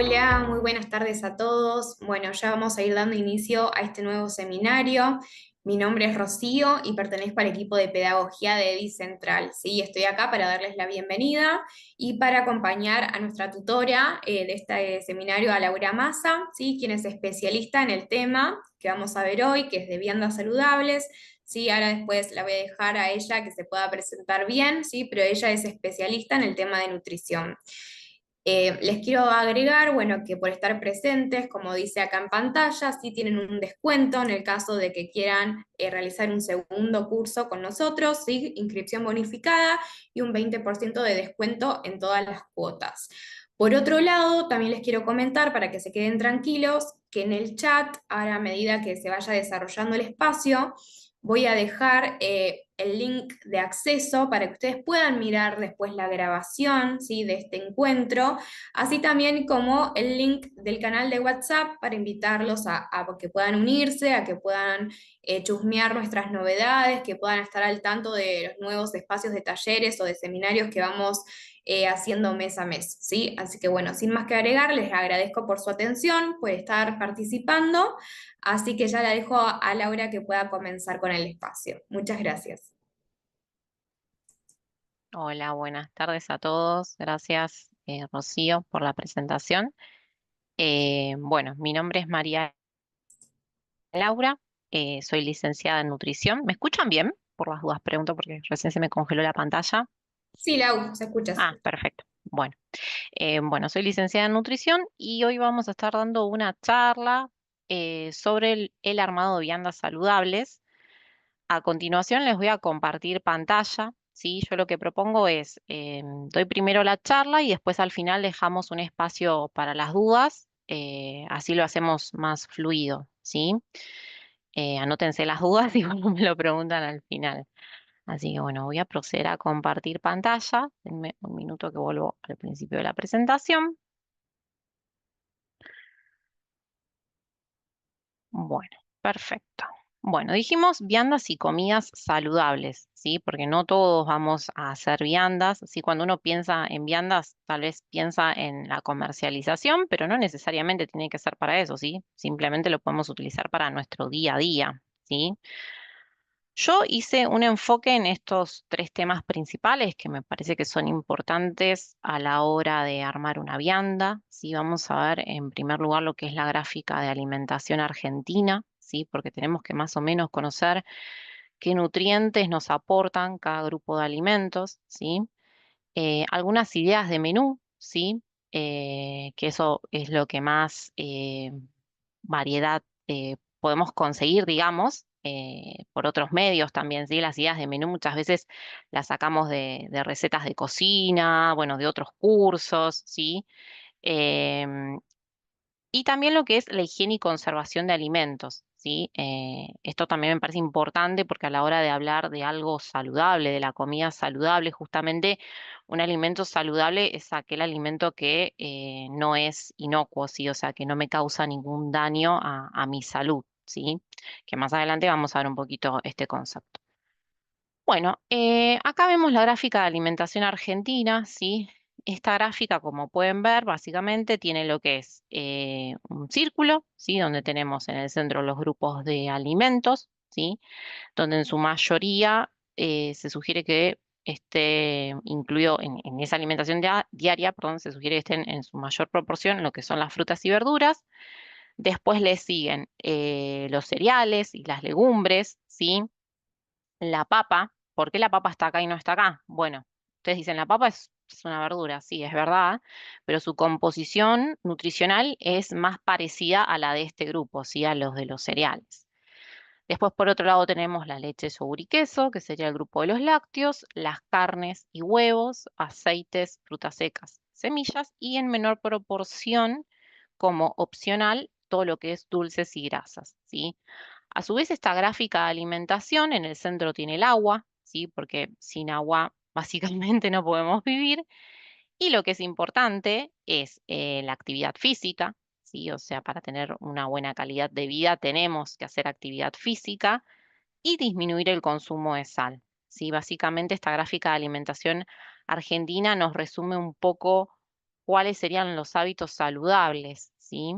Hola, muy buenas tardes a todos. Bueno, ya vamos a ir dando inicio a este nuevo seminario. Mi nombre es Rocío y pertenezco al equipo de pedagogía de EDI Central. ¿Sí? Estoy acá para darles la bienvenida y para acompañar a nuestra tutora de este seminario, a Laura Massa, ¿sí? Quien es especialista en el tema que vamos a ver hoy, que es de viandas saludables. Sí, ahora después la voy a dejar a ella que se pueda presentar bien, ¿sí? Pero ella es especialista en el tema de nutrición. Les quiero agregar, bueno, que por estar presentes, como dice acá en pantalla, sí tienen un descuento en el caso de que quieran realizar un segundo curso con nosotros, ¿sí? Inscripción bonificada y un 20% de descuento en todas las cuotas. Por otro lado, también les quiero comentar para que se queden tranquilos que en el chat, ahora a medida que se vaya desarrollando el espacio, voy a dejar el link de acceso para que ustedes puedan mirar después la grabación, ¿sí? De este encuentro, así también como el link del canal de WhatsApp para invitarlos a que puedan unirse, a que puedan chusmear nuestras novedades, que puedan estar al tanto de los nuevos espacios de talleres o de seminarios que vamos haciendo mes a mes, ¿sí? Así que bueno, sin más que agregar, les agradezco por su atención, por estar participando. Así que ya la dejo a Laura que pueda comenzar con el espacio. Muchas gracias. Hola, buenas tardes a todos. Gracias, Rocío, por la presentación. Bueno, mi nombre es María Laura, soy licenciada en nutrición. ¿Me escuchan bien? Por las dudas pregunto porque recién se me congeló la pantalla. Sí, Lau, se escucha. Ah, perfecto. Bueno, soy licenciada en nutrición y hoy vamos a estar dando una charla sobre el armado de viandas saludables. A continuación les voy a compartir pantalla, ¿sí? Yo lo que propongo es, doy primero la charla y después al final dejamos un espacio para las dudas, así lo hacemos más fluido, ¿sí? Anótense las dudas y bueno, me lo preguntan al final. Así que bueno, voy a proceder a compartir pantalla. Denme un minuto que vuelvo al principio de la presentación. Bueno, perfecto. Bueno, dijimos viandas y comidas saludables, ¿sí? Porque no todos vamos a hacer viandas, ¿sí? Cuando uno piensa en viandas, tal vez piensa en la comercialización, pero no necesariamente tiene que ser para eso, ¿sí? Simplemente lo podemos utilizar para nuestro día a día, ¿sí? Yo hice un enfoque en estos tres temas principales que me parece que son importantes a la hora de armar una vianda, ¿sí? Vamos a ver en primer lugar lo que es la gráfica de alimentación argentina, ¿sí? Porque tenemos que más o menos conocer qué nutrientes nos aportan cada grupo de alimentos, ¿sí? Algunas ideas de menú, ¿sí? Que eso es lo que más variedad podemos conseguir, digamos, por otros medios también, ¿sí? Las ideas de menú muchas veces las sacamos de recetas de cocina, bueno, de otros cursos, ¿sí? Em, y también lo que es la higiene y conservación de alimentos, ¿sí? Esto también me parece importante porque a la hora de hablar de algo saludable, de la comida saludable, justamente un alimento saludable es aquel alimento que no es inocuo, ¿sí? O sea, que no me causa ningún daño a mi salud, ¿sí? Que más adelante vamos a ver un poquito este concepto. Bueno, acá vemos la gráfica de alimentación argentina, ¿sí? Esta gráfica, como pueden ver, básicamente tiene lo que es un círculo, ¿sí? Donde tenemos en el centro los grupos de alimentos, ¿sí? Donde en su mayoría se sugiere que esté incluido en esa alimentación diaria, perdón, se sugiere que estén en su mayor proporción lo que son las frutas y verduras. Después le siguen los cereales y las legumbres, ¿sí? La papa, ¿por qué la papa está acá y no está acá? Bueno, ustedes dicen, la papa es una verdura, sí, es verdad, pero su composición nutricional es más parecida a la de este grupo, sí, a los de los cereales. Después, por otro lado, tenemos la leche, yogur y queso, que sería el grupo de los lácteos, las carnes y huevos, aceites, frutas secas, semillas y en menor proporción, como opcional, todo lo que es dulces y grasas, ¿sí? A su vez, esta gráfica de alimentación en el centro tiene el agua, ¿sí? Porque sin agua básicamente no podemos vivir. Y lo que es importante es la actividad física, ¿sí? O sea, para tener una buena calidad de vida tenemos que hacer actividad física y disminuir el consumo de sal, ¿sí? Básicamente esta gráfica de alimentación argentina nos resume un poco cuáles serían los hábitos saludables, ¿sí?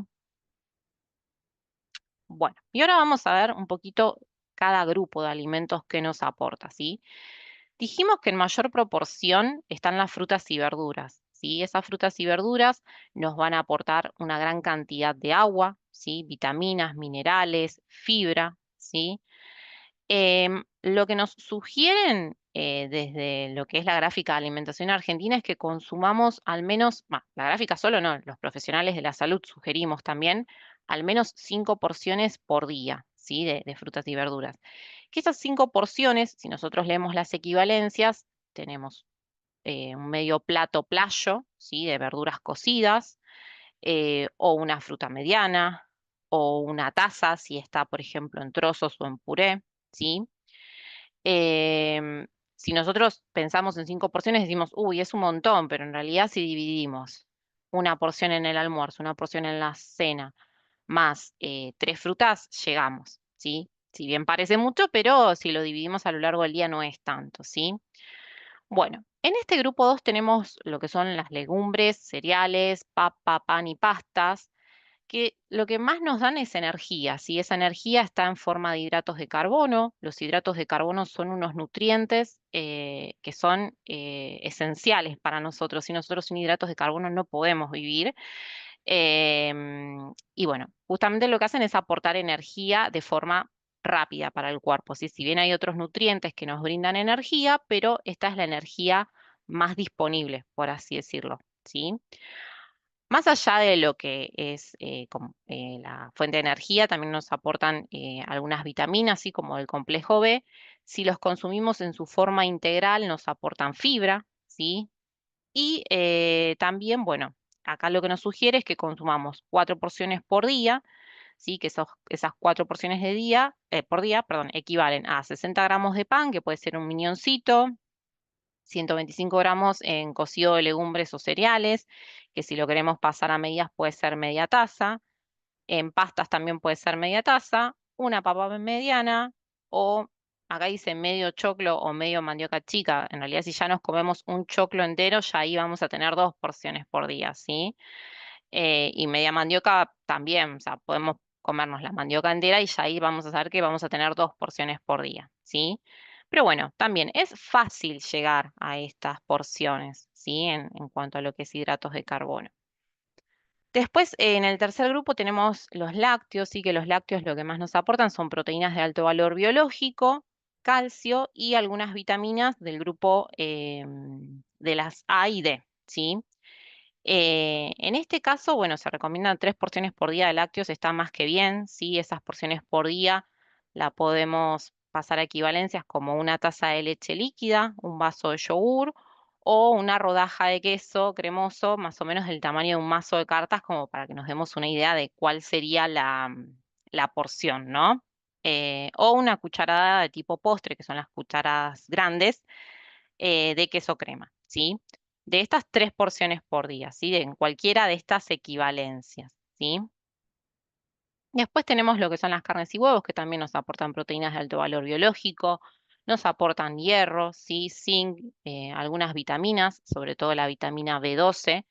Bueno, y ahora vamos a ver un poquito cada grupo de alimentos que nos aporta, ¿sí? Dijimos que en mayor proporción están las frutas y verduras, ¿sí? Esas frutas y verduras nos van a aportar una gran cantidad de agua, ¿sí? Vitaminas, minerales, fibra, ¿sí? Lo que nos sugieren desde lo que es la gráfica de alimentación argentina es que consumamos al menos, la gráfica solo no, los profesionales de la salud sugerimos también al menos 5 porciones por día, ¿sí? De frutas y verduras. Que esas 5 porciones, si nosotros leemos las equivalencias, tenemos un medio plato playo, ¿sí? De verduras cocidas, o una fruta mediana, o una taza si está, por ejemplo, en trozos o en puré, ¿sí? Em, si nosotros pensamos en 5 porciones, decimos, uy, es un montón, pero en realidad si dividimos una porción en el almuerzo, una porción en la cena, más 3 frutas, llegamos, ¿sí? Si bien parece mucho, pero si lo dividimos a lo largo del día no es tanto, ¿sí? Bueno, en este grupo 2 tenemos lo que son las legumbres, cereales, papa, pan y pastas que lo que más nos dan es energía, ¿sí? Esa energía está en forma de hidratos de carbono. Los hidratos de carbono son unos nutrientes que son esenciales para nosotros. Si nosotros sin hidratos de carbono no podemos vivir. Y bueno, justamente lo que hacen es aportar energía de forma rápida para el cuerpo, ¿sí? Si bien hay otros nutrientes que nos brindan energía, pero esta es la energía más disponible, por así decirlo, ¿sí? Más allá de lo que es la fuente de energía, también nos aportan algunas vitaminas, así como el complejo B. Si los consumimos en su forma integral, nos aportan fibra, ¿sí? Y también, bueno, acá lo que nos sugiere es que consumamos 4 porciones por día, ¿sí? Que esas 4 porciones por día, perdón, equivalen a 60 gramos de pan, que puede ser un miñoncito, 125 gramos en cocido de legumbres o cereales, que si lo queremos pasar a medidas puede ser media taza. En pastas también puede ser media taza, una papa mediana o acá dice medio choclo o medio mandioca chica. En realidad si ya nos comemos un choclo entero, ya ahí vamos a tener 2 porciones por día, ¿sí? Y media mandioca también, o sea, podemos comernos la mandioca entera y ya ahí vamos a saber que vamos a tener 2 porciones por día, ¿sí? Pero bueno, también es fácil llegar a estas porciones, ¿sí? En cuanto a lo que es hidratos de carbono. Después, en el tercer grupo tenemos los lácteos, sí que los lácteos lo que más nos aportan son proteínas de alto valor biológico, calcio y algunas vitaminas del grupo de las A y D, ¿sí? En este caso, bueno, se recomiendan 3 porciones por día de lácteos, está más que bien, ¿sí? Esas porciones por día la podemos pasar a equivalencias como una taza de leche líquida, un vaso de yogur o una rodaja de queso cremoso, más o menos del tamaño de un mazo de cartas, como para que nos demos una idea de cuál sería la porción, ¿no? O una cucharada de tipo postre, que son las cucharadas grandes, de queso crema, ¿sí? De estas 3 porciones por día, ¿sí? En cualquiera de estas equivalencias, ¿sí? Después tenemos lo que son las carnes y huevos, que también nos aportan proteínas de alto valor biológico, nos aportan hierro, ¿sí? Zinc, algunas vitaminas, sobre todo la vitamina B12.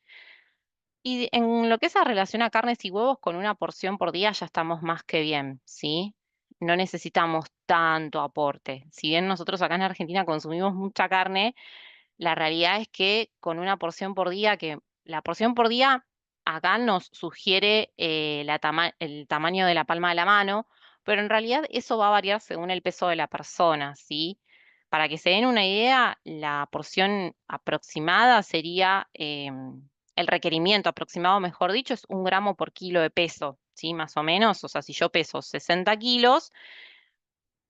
Y en lo que se relaciona a carnes y huevos, con una porción por día ya estamos más que bien, ¿sí? No necesitamos tanto aporte. Si bien nosotros acá en Argentina consumimos mucha carne, la realidad es que con una porción por día, que la porción por día acá nos sugiere el tamaño de la palma de la mano, pero en realidad eso va a variar según el peso de la persona, ¿sí? Para que se den una idea, la porción aproximada sería, el requerimiento aproximado, mejor dicho, es 1 gramo por kilo de peso, ¿sí? Más o menos, o sea, si yo peso 60 kilos,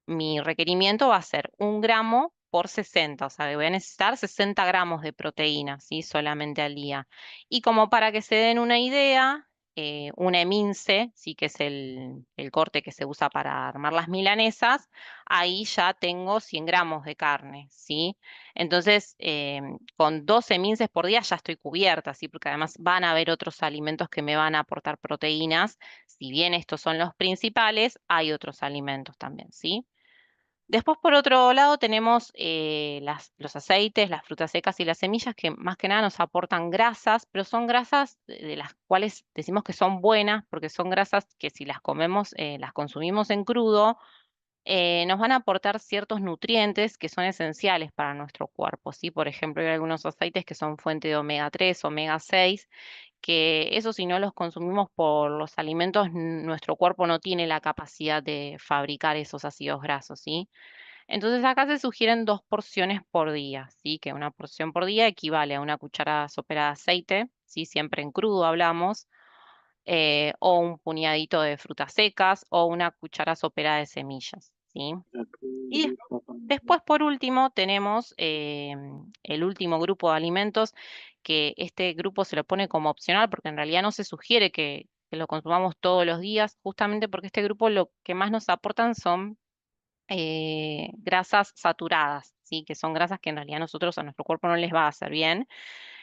mi requerimiento va a ser 1 gramo por 60, o sea, que voy a necesitar 60 gramos de proteína, ¿sí? Solamente al día. Y como para que se den una idea, una emince, ¿sí? Que es el corte que se usa para armar las milanesas, ahí ya tengo 100 gramos de carne, ¿sí? Entonces, con 12 minces por día ya estoy cubierta, ¿sí? Porque además van a haber otros alimentos que me van a aportar proteínas. Si bien estos son los principales, hay otros alimentos también, ¿sí? Después, por otro lado, tenemos los aceites, las frutas secas y las semillas que más que nada nos aportan grasas, pero son grasas de las cuales decimos que son buenas porque son grasas que si las comemos, las consumimos en crudo, nos van a aportar ciertos nutrientes que son esenciales para nuestro cuerpo, ¿sí? Por ejemplo, hay algunos aceites que son fuente de omega 3, omega 6, que eso si no los consumimos por los alimentos, nuestro cuerpo no tiene la capacidad de fabricar esos ácidos grasos, ¿sí? Entonces acá se sugieren 2 porciones por día, ¿sí? Que una porción por día equivale a una cucharada sopera de aceite, ¿sí? Siempre en crudo hablamos, o un puñadito de frutas secas o una cuchara sopera de semillas, ¿sí? Y después, por último, tenemos el último grupo de alimentos, que este grupo se lo pone como opcional porque en realidad no se sugiere que lo consumamos todos los días, justamente porque este grupo lo que más nos aportan son grasas saturadas, ¿sí? Que son grasas que en realidad a nuestro cuerpo no les va a hacer bien.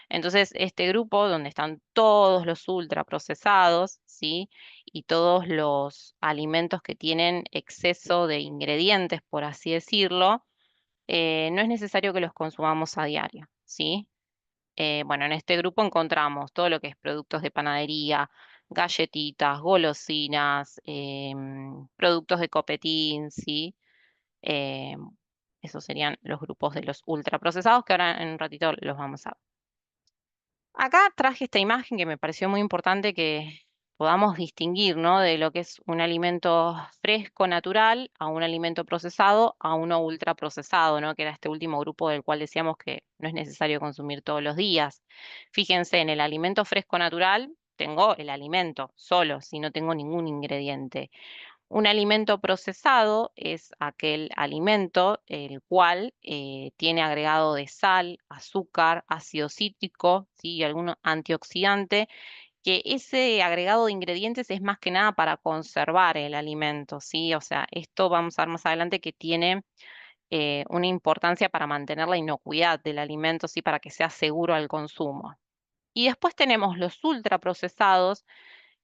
Entonces, este grupo donde están todos los ultraprocesados, ¿sí? Y todos los alimentos que tienen exceso de ingredientes, por así decirlo, no es necesario que los consumamos a diario, ¿sí? Bueno, en este grupo encontramos todo lo que es productos de panadería, galletitas, golosinas, productos de copetín, ¿sí? Eh, Esos serían los grupos de los ultraprocesados que ahora en un ratito los vamos a ver. Acá traje esta imagen que me pareció muy importante que podamos distinguir, ¿no? De lo que es un alimento fresco, natural, a un alimento procesado, a uno ultraprocesado, ¿no? Que era este último grupo del cual decíamos que no es necesario consumir todos los días. Fíjense, en el alimento fresco natural tengo el alimento solo, si no tengo ningún ingrediente. Un alimento procesado es aquel alimento el cual tiene agregado de sal, azúcar, ácido cítrico, ¿sí? Y algún antioxidante, que ese agregado de ingredientes es más que nada para conservar el alimento, ¿sí? O sea, esto vamos a ver más adelante que tiene una importancia para mantener la inocuidad del alimento, ¿sí? Para que sea seguro al consumo. Y después tenemos los ultraprocesados,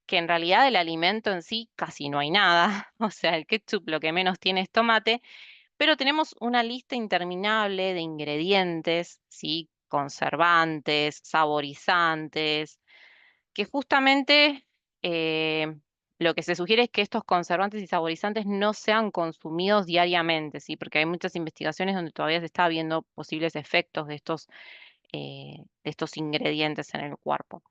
que en realidad del alimento en sí casi no hay nada, o sea, el ketchup lo que menos tiene es tomate, pero tenemos una lista interminable de ingredientes, ¿sí? Conservantes, saborizantes, que justamente eh, lo que se sugiere es que estos conservantes y saborizantes no sean consumidos diariamente, ¿sí? Porque hay muchas investigaciones donde todavía se está viendo posibles efectos de estos ingredientes en el cuerpo.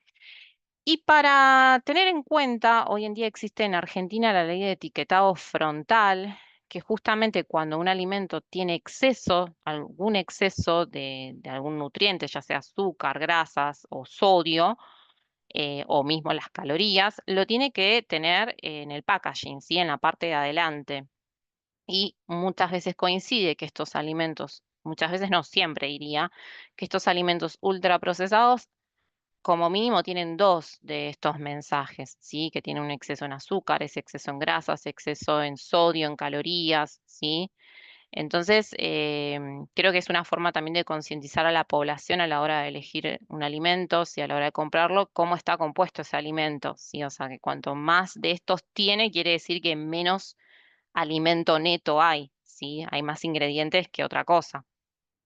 Y para tener en cuenta, hoy en día existe en Argentina la ley de etiquetado frontal, que justamente cuando un alimento tiene exceso, algún exceso de algún nutriente, ya sea azúcar, grasas o sodio, o mismo las calorías, lo tiene que tener en el packaging, ¿sí? En la parte de adelante. Y muchas veces coincide que estos alimentos, muchas veces no, siempre diría, que estos alimentos ultraprocesados como mínimo tienen dos de estos mensajes, ¿sí? Que tienen un exceso en azúcares, exceso en grasas, exceso en sodio, en calorías, ¿sí? Entonces, creo que es una forma también de concientizar a la población a la hora de elegir un alimento, si a la hora de comprarlo, cómo está compuesto ese alimento, ¿sí? O sea, que cuanto más de estos tiene, quiere decir que menos alimento neto hay, ¿sí? Hay más ingredientes que otra cosa.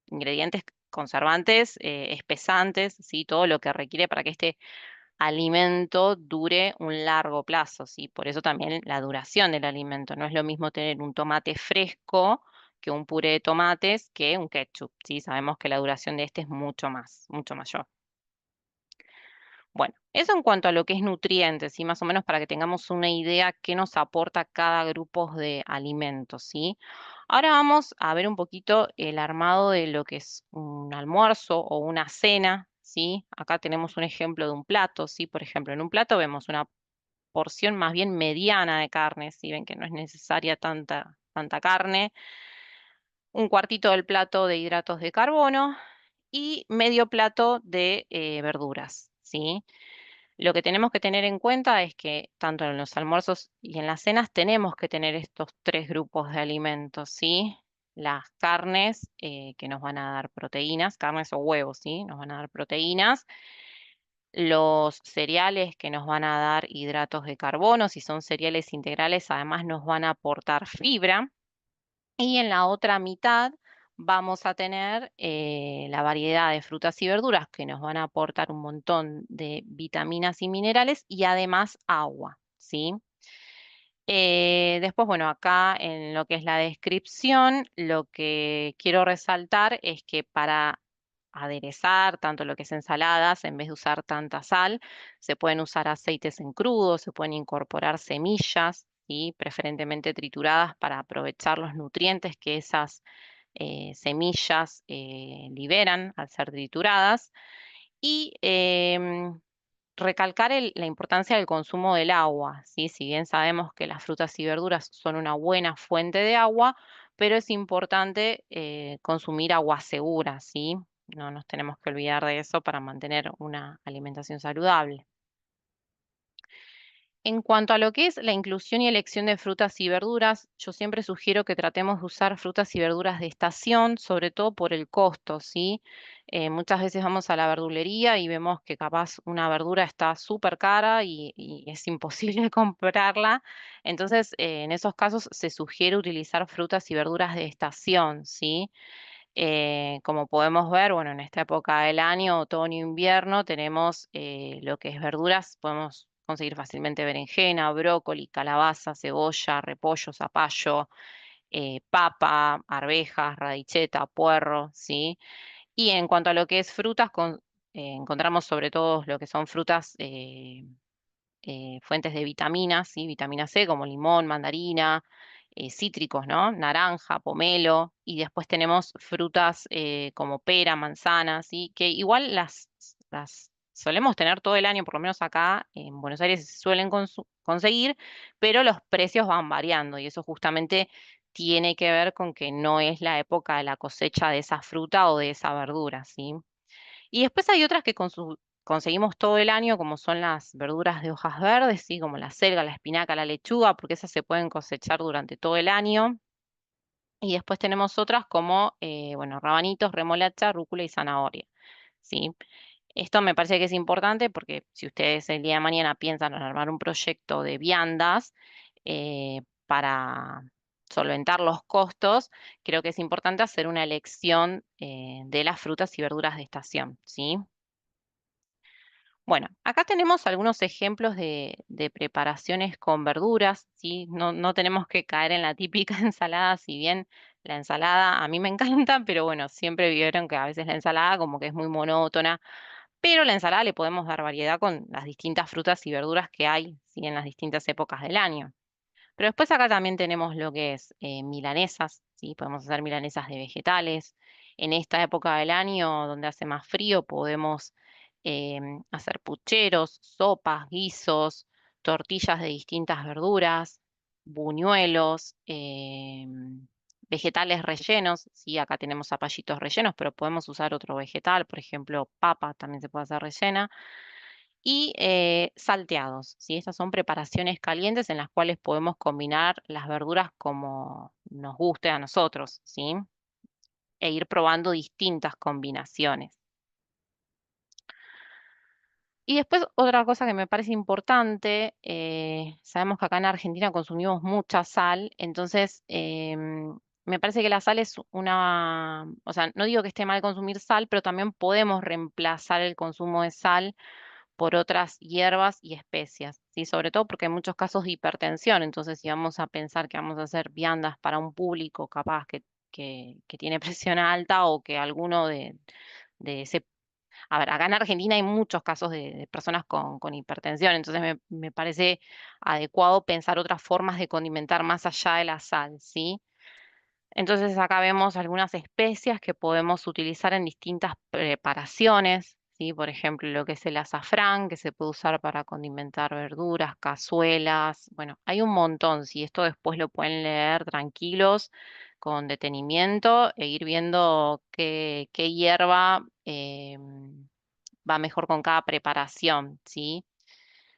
Ingredientes conservantes, espesantes, ¿sí? Todo lo que requiere para que este alimento dure un largo plazo, ¿sí? Por eso también la duración del alimento. No es lo mismo tener un tomate fresco que un puré de tomates que un ketchup, ¿sí? Sabemos que la duración de este es mucho mayor. Bueno, eso en cuanto a lo que es nutrientes, ¿sí? Más o menos para que tengamos una idea qué nos aporta cada grupo de alimentos, ¿sí? Ahora vamos a ver un poquito el armado de lo que es un almuerzo o una cena, ¿sí? Acá tenemos un ejemplo de un plato, ¿sí? Por ejemplo, en un plato vemos una porción más bien mediana de carne, ¿sí? Ven que no es necesaria tanta carne, un cuartito del plato de hidratos de carbono y medio plato de verduras, ¿sí? Lo que tenemos que tener en cuenta es que tanto en los almuerzos y en las cenas tenemos que tener estos tres grupos de alimentos, ¿sí? Las carnes que nos van a dar proteínas, carnes o huevos, ¿sí? Nos van a dar proteínas. Los cereales que nos van a dar hidratos de carbono, si son cereales integrales, además nos van a aportar fibra. Y en la otra mitad vamos a tener la variedad de frutas y verduras que nos van a aportar un montón de vitaminas y minerales y además agua, ¿sí? Después, bueno, acá en lo que es la descripción, lo que quiero resaltar es que para aderezar tanto lo que es ensaladas, en vez de usar tanta sal, se pueden usar aceites en crudo, se pueden incorporar semillas, ¿sí? Preferentemente trituradas para aprovechar los nutrientes que esas semillas liberan al ser trituradas. Y recalcar la importancia del consumo del agua, ¿sí? Si bien sabemos que las frutas y verduras son una buena fuente de agua, pero es importante consumir agua segura, ¿sí? No nos tenemos que olvidar de eso para mantener una alimentación saludable. En cuanto a lo que es la inclusión y elección de frutas y verduras, yo siempre sugiero que tratemos de usar frutas y verduras de estación, sobre todo por el costo, ¿sí? Muchas veces vamos a la verdulería y vemos que capaz una verdura está súper cara y es imposible comprarla. Entonces, en esos casos se sugiere utilizar frutas y verduras de estación, ¿sí? Como podemos ver, bueno, en esta época del año, otoño, invierno, tenemos lo que es verduras, podemos conseguir fácilmente berenjena, brócoli, calabaza, cebolla, repollo, zapallo, papa, arvejas, radicheta, puerro, ¿sí? Y en cuanto a lo que es frutas, encontramos sobre todo lo que son frutas fuentes de vitaminas, ¿sí? Vitamina C, como limón, mandarina, cítricos, ¿no? Naranja, pomelo, y después tenemos frutas como pera, manzana, ¿sí? Que igual las solemos tener todo el año, por lo menos acá en Buenos Aires se suelen conseguir, pero los precios van variando y eso justamente tiene que ver con que no es la época de la cosecha de esa fruta o de esa verdura, ¿sí? Y después hay otras que conseguimos todo el año, como son las verduras de hojas verdes, ¿sí? Como la selga, la espinaca, la lechuga, porque esas se pueden cosechar durante todo el año. Y después tenemos otras como, bueno, rabanitos, remolacha, rúcula y zanahoria, ¿sí? Esto me parece que es importante porque si ustedes el día de mañana piensan en armar un proyecto de viandas para solventar los costos, creo que es importante hacer una elección de las frutas y verduras de estación, ¿sí? Bueno, acá tenemos algunos ejemplos de preparaciones con verduras, ¿sí? No tenemos que caer en la típica ensalada, si bien la ensalada a mí me encanta, pero bueno, siempre vieron que a veces la ensalada como que es muy monótona, pero la ensalada le podemos dar variedad con las distintas frutas y verduras que hay, ¿sí? En las distintas épocas del año. Pero después acá también tenemos lo que es milanesas, ¿sí? Podemos hacer milanesas de vegetales. En esta época del año, donde hace más frío, podemos hacer pucheros, sopas, guisos, tortillas de distintas verduras, buñuelos, vegetales rellenos, ¿sí? Acá tenemos zapallitos rellenos, pero podemos usar otro vegetal, por ejemplo, papa también se puede hacer rellena y salteados, ¿sí? Estas son preparaciones calientes en las cuales podemos combinar las verduras como nos guste a nosotros, ¿sí? E ir probando distintas combinaciones. Y después otra cosa que me parece importante, sabemos que acá en Argentina consumimos mucha sal, entonces me parece que la sal es una, o sea, no digo que esté mal consumir sal, pero también podemos reemplazar el consumo de sal por otras hierbas y especias, ¿sí? Sobre todo porque hay muchos casos de hipertensión, entonces si vamos a pensar que vamos a hacer viandas para un público capaz que tiene presión alta o que alguno de ese... A ver, acá en Argentina hay muchos casos de personas con hipertensión, entonces me parece adecuado pensar otras formas de condimentar más allá de la sal, ¿sí? Entonces acá vemos algunas especias que podemos utilizar en distintas preparaciones, ¿sí? Por ejemplo, lo que es el azafrán, que se puede usar para condimentar verduras, cazuelas. Bueno, hay un montón, si esto después lo pueden leer tranquilos, con detenimiento, e ir viendo qué hierba va mejor con cada preparación, ¿sí?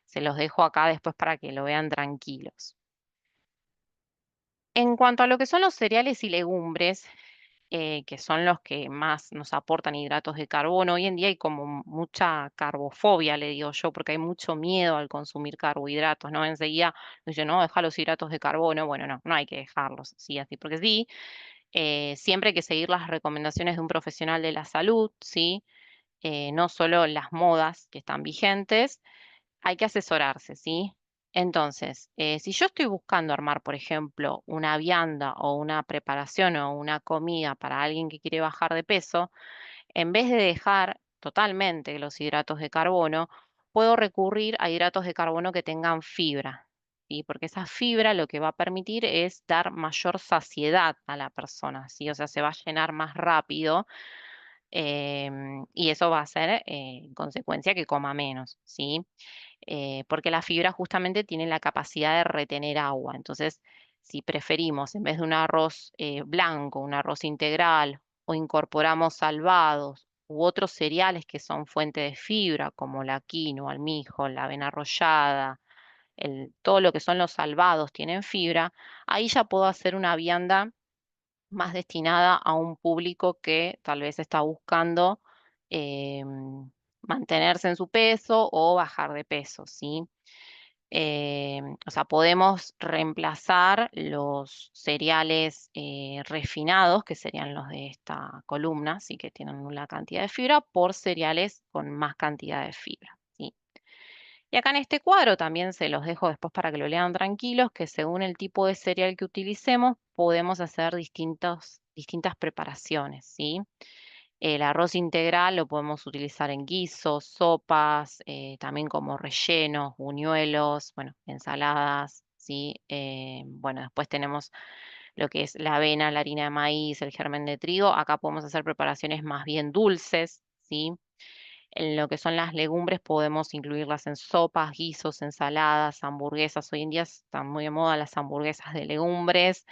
Se los dejo acá después para que lo vean tranquilos. En cuanto a lo que son los cereales y legumbres, que son los que más nos aportan hidratos de carbono. Hoy en día hay como mucha carbofobia, le digo yo, porque hay mucho miedo al consumir carbohidratos, ¿no? Enseguida dicen, no, deja los hidratos de carbono. Bueno, no, no hay que dejarlos, sí, así porque sí. Siempre hay que seguir las recomendaciones de un profesional de la salud, ¿sí? No solo las modas que están vigentes, hay que asesorarse, ¿sí? Entonces, si yo estoy buscando armar, por ejemplo, una vianda o una preparación o una comida para alguien que quiere bajar de peso, en vez de dejar totalmente los hidratos de carbono, puedo recurrir a hidratos de carbono que tengan fibra, ¿sí? Porque esa fibra lo que va a permitir es dar mayor saciedad a la persona, ¿sí? O sea, se va a llenar más rápido, y eso va a hacer, en consecuencia, que coma menos, ¿sí? Porque la fibra justamente tiene la capacidad de retener agua. Entonces, si preferimos, en vez de un arroz blanco, un arroz integral, o incorporamos salvados u otros cereales que son fuente de fibra, como la quinoa, el mijo, la avena rallada, todo lo que son los salvados tienen fibra, ahí ya puedo hacer una vianda más destinada a un público que tal vez está buscando mantenerse en su peso o bajar de peso, ¿sí? O sea, podemos reemplazar los cereales refinados, que serían los de esta columna, sí que tienen una cantidad de fibra, por cereales con más cantidad de fibra, ¿sí? Y acá en este cuadro también se los dejo después para que lo lean tranquilos, que según el tipo de cereal que utilicemos, podemos hacer distintas preparaciones, ¿sí? El arroz integral lo podemos utilizar en guisos, sopas, también como rellenos, buñuelos, bueno, ensaladas, ¿sí? Bueno, después tenemos lo que es la avena, la harina de maíz, el germen de trigo. Acá podemos hacer preparaciones más bien dulces, ¿sí? En lo que son las legumbres podemos incluirlas en sopas, guisos, ensaladas, hamburguesas. Hoy en día están muy de moda las hamburguesas de legumbres.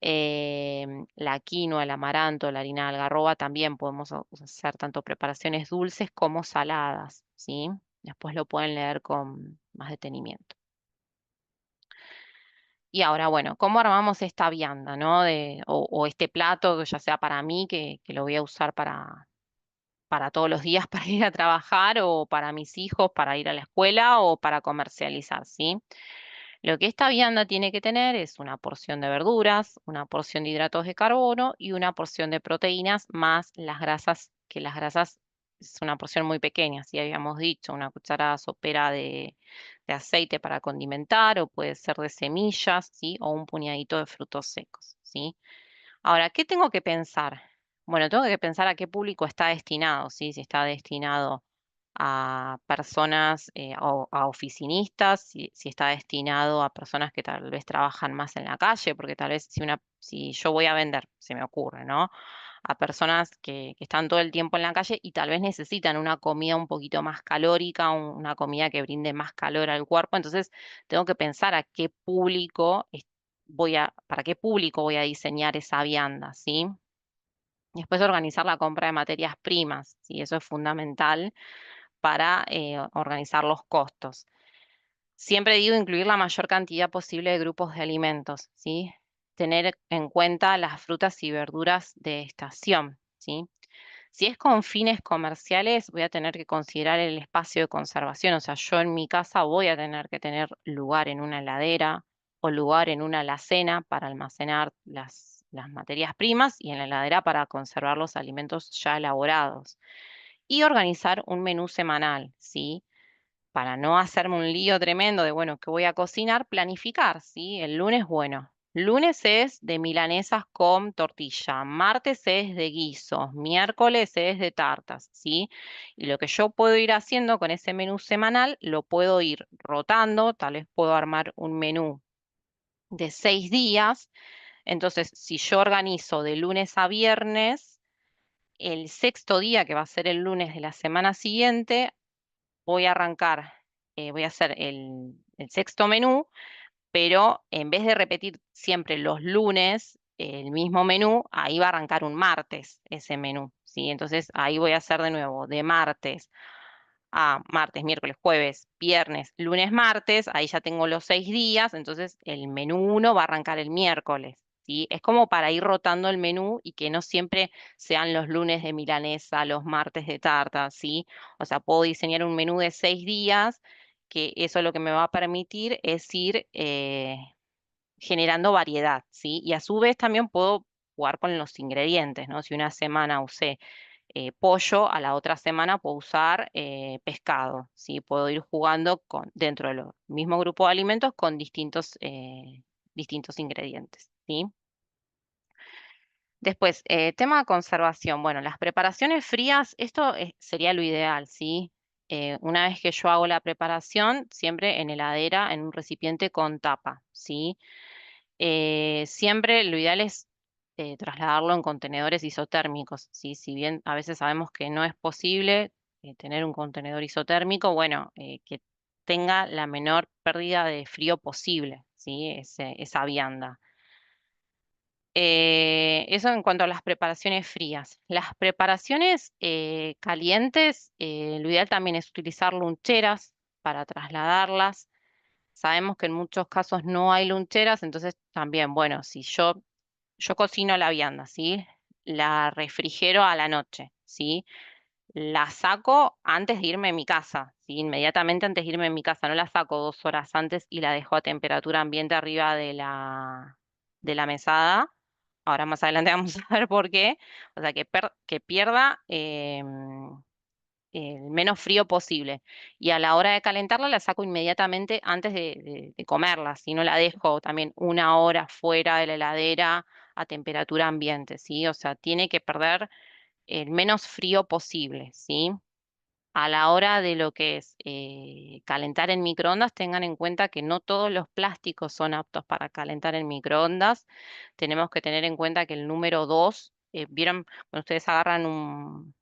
La quinoa, el amaranto, la harina de algarroba también podemos hacer tanto preparaciones dulces como saladas, ¿sí? Después lo pueden leer con más detenimiento. Y ahora, bueno, ¿cómo armamos esta vianda, no? O este plato, ya sea para mí, que lo voy a usar para todos los días para ir a trabajar o para mis hijos para ir a la escuela o para comercializar, ¿sí? Lo que esta vianda tiene que tener es una porción de verduras, una porción de hidratos de carbono y una porción de proteínas más las grasas, que las grasas es una porción muy pequeña, si habíamos dicho, una cucharada sopera de aceite para condimentar o puede ser de semillas, ¿sí? O un puñadito de frutos secos, ¿sí? Ahora, ¿qué tengo que pensar? Bueno, tengo que pensar a qué público está destinado, ¿sí? Si está destinado a personas o a oficinistas, si está destinado a personas que tal vez trabajan más en la calle, porque tal vez si yo voy a vender, se me ocurre, ¿no? A personas que están todo el tiempo en la calle y tal vez necesitan una comida un poquito más calórica, una comida que brinde más calor al cuerpo, entonces tengo que pensar a qué público para qué público voy a diseñar esa vianda, ¿sí? Después organizar la compra de materias primas, ¿sí? Eso es fundamental para organizar los costos. Siempre digo incluir la mayor cantidad posible de grupos de alimentos, ¿sí? Tener en cuenta las frutas y verduras de estación, ¿sí? Si es con fines comerciales, voy a tener que considerar el espacio de conservación. O sea, yo en mi casa voy a tener que tener lugar en una heladera o lugar en una alacena para almacenar las materias primas y en la heladera para conservar los alimentos ya elaborados. Y organizar un menú semanal, ¿sí? Para no hacerme un lío tremendo de, bueno, ¿qué voy a cocinar? Planificar, ¿sí? El lunes, bueno, lunes es de milanesas con tortilla, martes es de guisos, miércoles es de tartas, ¿sí? Y lo que yo puedo ir haciendo con ese menú semanal, lo puedo ir rotando, tal vez puedo armar un menú de 6 días. Entonces, si yo organizo de lunes a viernes, el sexto día, que va a ser el lunes de la semana siguiente, voy a arrancar, voy a hacer el sexto menú, pero en vez de repetir siempre los lunes el mismo menú, ahí va a arrancar un martes ese menú, ¿sí? Entonces ahí voy a hacer de nuevo de martes a martes, miércoles, jueves, viernes, lunes, martes, ahí ya tengo los 6 días, entonces el menú uno va a arrancar el miércoles, ¿sí? Es como para ir rotando el menú y que no siempre sean los lunes de milanesa, los martes de tarta, ¿sí? O sea, puedo diseñar un menú de 6 días, que eso lo que me va a permitir es ir generando variedad, ¿sí? Y a su vez también puedo jugar con los ingredientes, ¿no? Si una semana usé pollo, a la otra semana puedo usar pescado, ¿sí? Puedo ir jugando dentro del mismo grupo de alimentos con distintos ingredientes, ¿sí? Después, tema de conservación. Bueno, las preparaciones frías, esto sería lo ideal, ¿sí? Una vez que yo hago la preparación, siempre en heladera, en un recipiente con tapa, ¿sí? Siempre lo ideal es trasladarlo en contenedores isotérmicos, ¿sí? Si bien a veces sabemos que no es posible tener un contenedor isotérmico, bueno, que tenga la menor pérdida de frío posible, ¿sí? Esa vianda. Eso en cuanto a las preparaciones frías. Las preparaciones calientes, lo ideal también es utilizar luncheras para trasladarlas. Sabemos que en muchos casos no hay luncheras, entonces también, bueno, si yo cocino la vianda, ¿sí? La refrigero a la noche, ¿sí? La saco antes de irme a mi casa, ¿sí? Inmediatamente antes de irme a mi casa. No la saco 2 horas antes y la dejo a temperatura ambiente arriba de la mesada. Ahora más adelante vamos a ver por qué. O sea, que pierda el menos frío posible. Y a la hora de calentarla la saco inmediatamente antes de comerla, si no la dejo también 1 hora fuera de la heladera a temperatura ambiente, ¿sí? O sea, tiene que perder el menos frío posible, ¿sí? A la hora de lo que es calentar en microondas, tengan en cuenta que no todos los plásticos son aptos para calentar en microondas. Tenemos que tener en cuenta que el número 2, ¿vieron? Cuando ustedes agarran un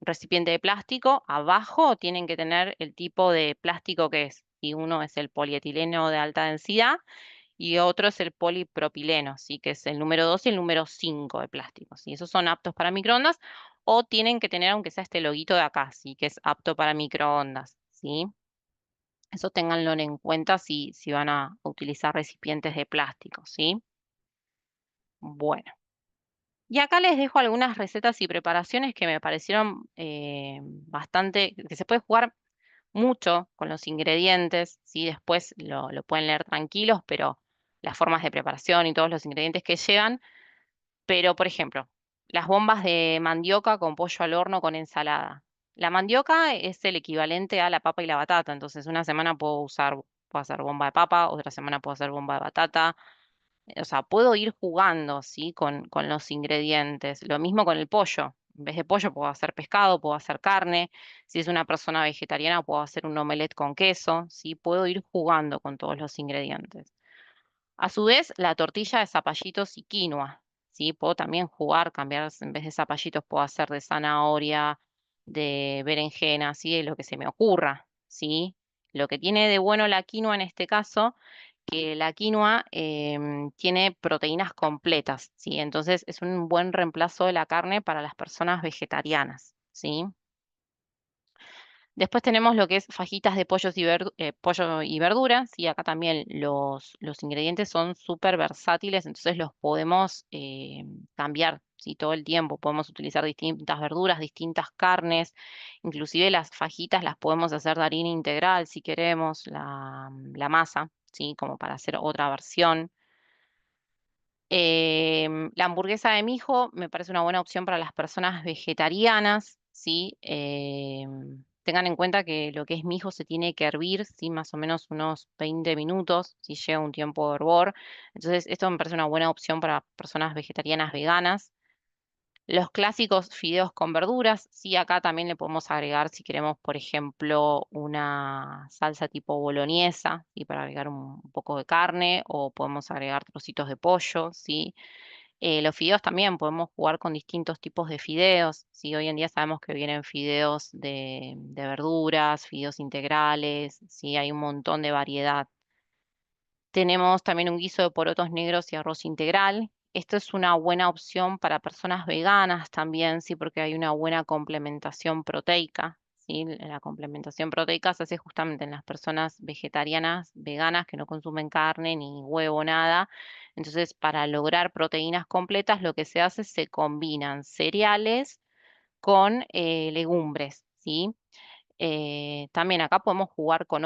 recipiente de plástico, abajo tienen que tener el tipo de plástico que es. Y uno es el polietileno de alta densidad y otro es el polipropileno, ¿sí? Que es el número 2 y el número 5 de plásticos. Y esos son aptos para microondas o tienen que tener, aunque sea este loguito de acá, ¿sí? Que es apto para microondas, ¿sí? Eso ténganlo en cuenta si van a utilizar recipientes de plástico, ¿sí? Bueno. Y acá les dejo algunas recetas y preparaciones que me parecieron bastante, que se puede jugar mucho con los ingredientes, ¿sí? Después lo pueden leer tranquilos, pero las formas de preparación y todos los ingredientes que llevan. Pero, por ejemplo, las bombas de mandioca con pollo al horno con ensalada. La mandioca es el equivalente a la papa y la batata, entonces una semana puedo hacer bomba de papa, otra semana puedo hacer bomba de batata, o sea, puedo ir jugando, ¿sí? Con los ingredientes. Lo mismo con el pollo. En vez de pollo puedo hacer pescado, puedo hacer carne. Si es una persona vegetariana, puedo hacer un omelette con queso, ¿sí? Puedo ir jugando con todos los ingredientes. A su vez, la tortilla de zapallitos y quinoa, ¿sí? Puedo también jugar, cambiar, en vez de zapallitos, puedo hacer de zanahoria, de berenjena, ¿sí? De lo que se me ocurra, ¿sí? Lo que tiene de bueno la quinoa en este caso, que la quinoa tiene proteínas completas, ¿sí? Entonces es un buen reemplazo de la carne para las personas vegetarianas, ¿sí? Después tenemos lo que es fajitas de pollo y verduras, y acá también los ingredientes son súper versátiles, entonces los podemos cambiar, ¿sí? Todo el tiempo. Podemos utilizar distintas verduras, distintas carnes, inclusive las fajitas las podemos hacer de harina integral si queremos, la masa, ¿sí? Como para hacer otra versión. La hamburguesa de mijo me parece una buena opción para las personas vegetarianas, ¿sí? Tengan en cuenta que lo que es mijo se tiene que hervir, ¿sí? Más o menos unos 20 minutos, si lleva un tiempo de hervor. Entonces, esto me parece una buena opción para personas vegetarianas veganas. Los clásicos fideos con verduras, sí, acá también le podemos agregar, si queremos, por ejemplo, una salsa tipo boloñesa, y para agregar un poco de carne, o podemos agregar trocitos de pollo, ¿sí? Los fideos también podemos jugar con distintos tipos de fideos, ¿sí? Hoy en día sabemos que vienen fideos de verduras, fideos integrales, ¿sí? Hay un montón de variedad. Tenemos también un guiso de porotos negros y arroz integral. Esto es una buena opción para personas veganas también, sí, porque hay una buena complementación proteica, ¿sí? La complementación proteica se hace justamente en las personas vegetarianas, veganas, que no consumen carne ni huevo, nada. Entonces, para lograr proteínas completas, lo que se hace es se combinan cereales con legumbres, ¿sí? También acá podemos jugar con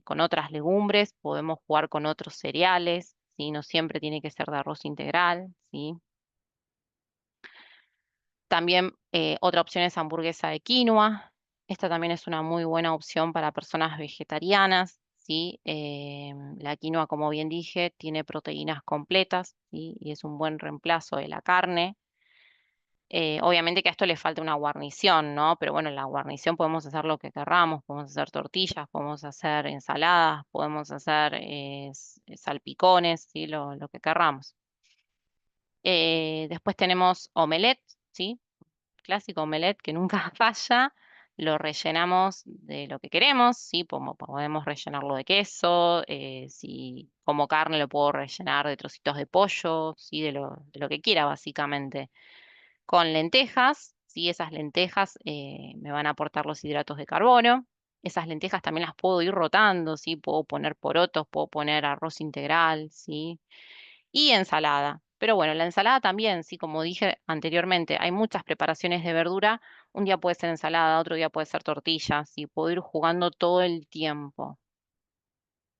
con otras legumbres, podemos jugar con otros cereales, ¿sí? No siempre tiene que ser de arroz integral, ¿sí? También otra opción es hamburguesa de quinoa. Esta también es una muy buena opción para personas vegetarianas, ¿sí? La quinoa, como bien dije, tiene proteínas completas, ¿sí? Y es un buen reemplazo de la carne. Obviamente que a esto le falta una guarnición, ¿no? Pero bueno, en la guarnición podemos hacer lo que querramos, podemos hacer tortillas, podemos hacer ensaladas, podemos hacer salpicones, ¿sí? Lo que querramos. Después tenemos omelette, ¿sí? Clásico omelette que nunca falla. Lo rellenamos de lo que queremos, ¿sí? Podemos rellenarlo de queso, si como carne lo puedo rellenar de trocitos de pollo, ¿sí? De lo que quiera, básicamente. Con lentejas, ¿sí? Esas lentejas me van a aportar los hidratos de carbono. Esas lentejas también las puedo ir rotando, ¿sí? Puedo poner porotos, puedo poner arroz integral, ¿sí? Y ensalada. Pero bueno, la ensalada también, sí, como dije anteriormente, hay muchas preparaciones de verdura. Un día puede ser ensalada, otro día puede ser tortilla, sí, puedo ir jugando todo el tiempo.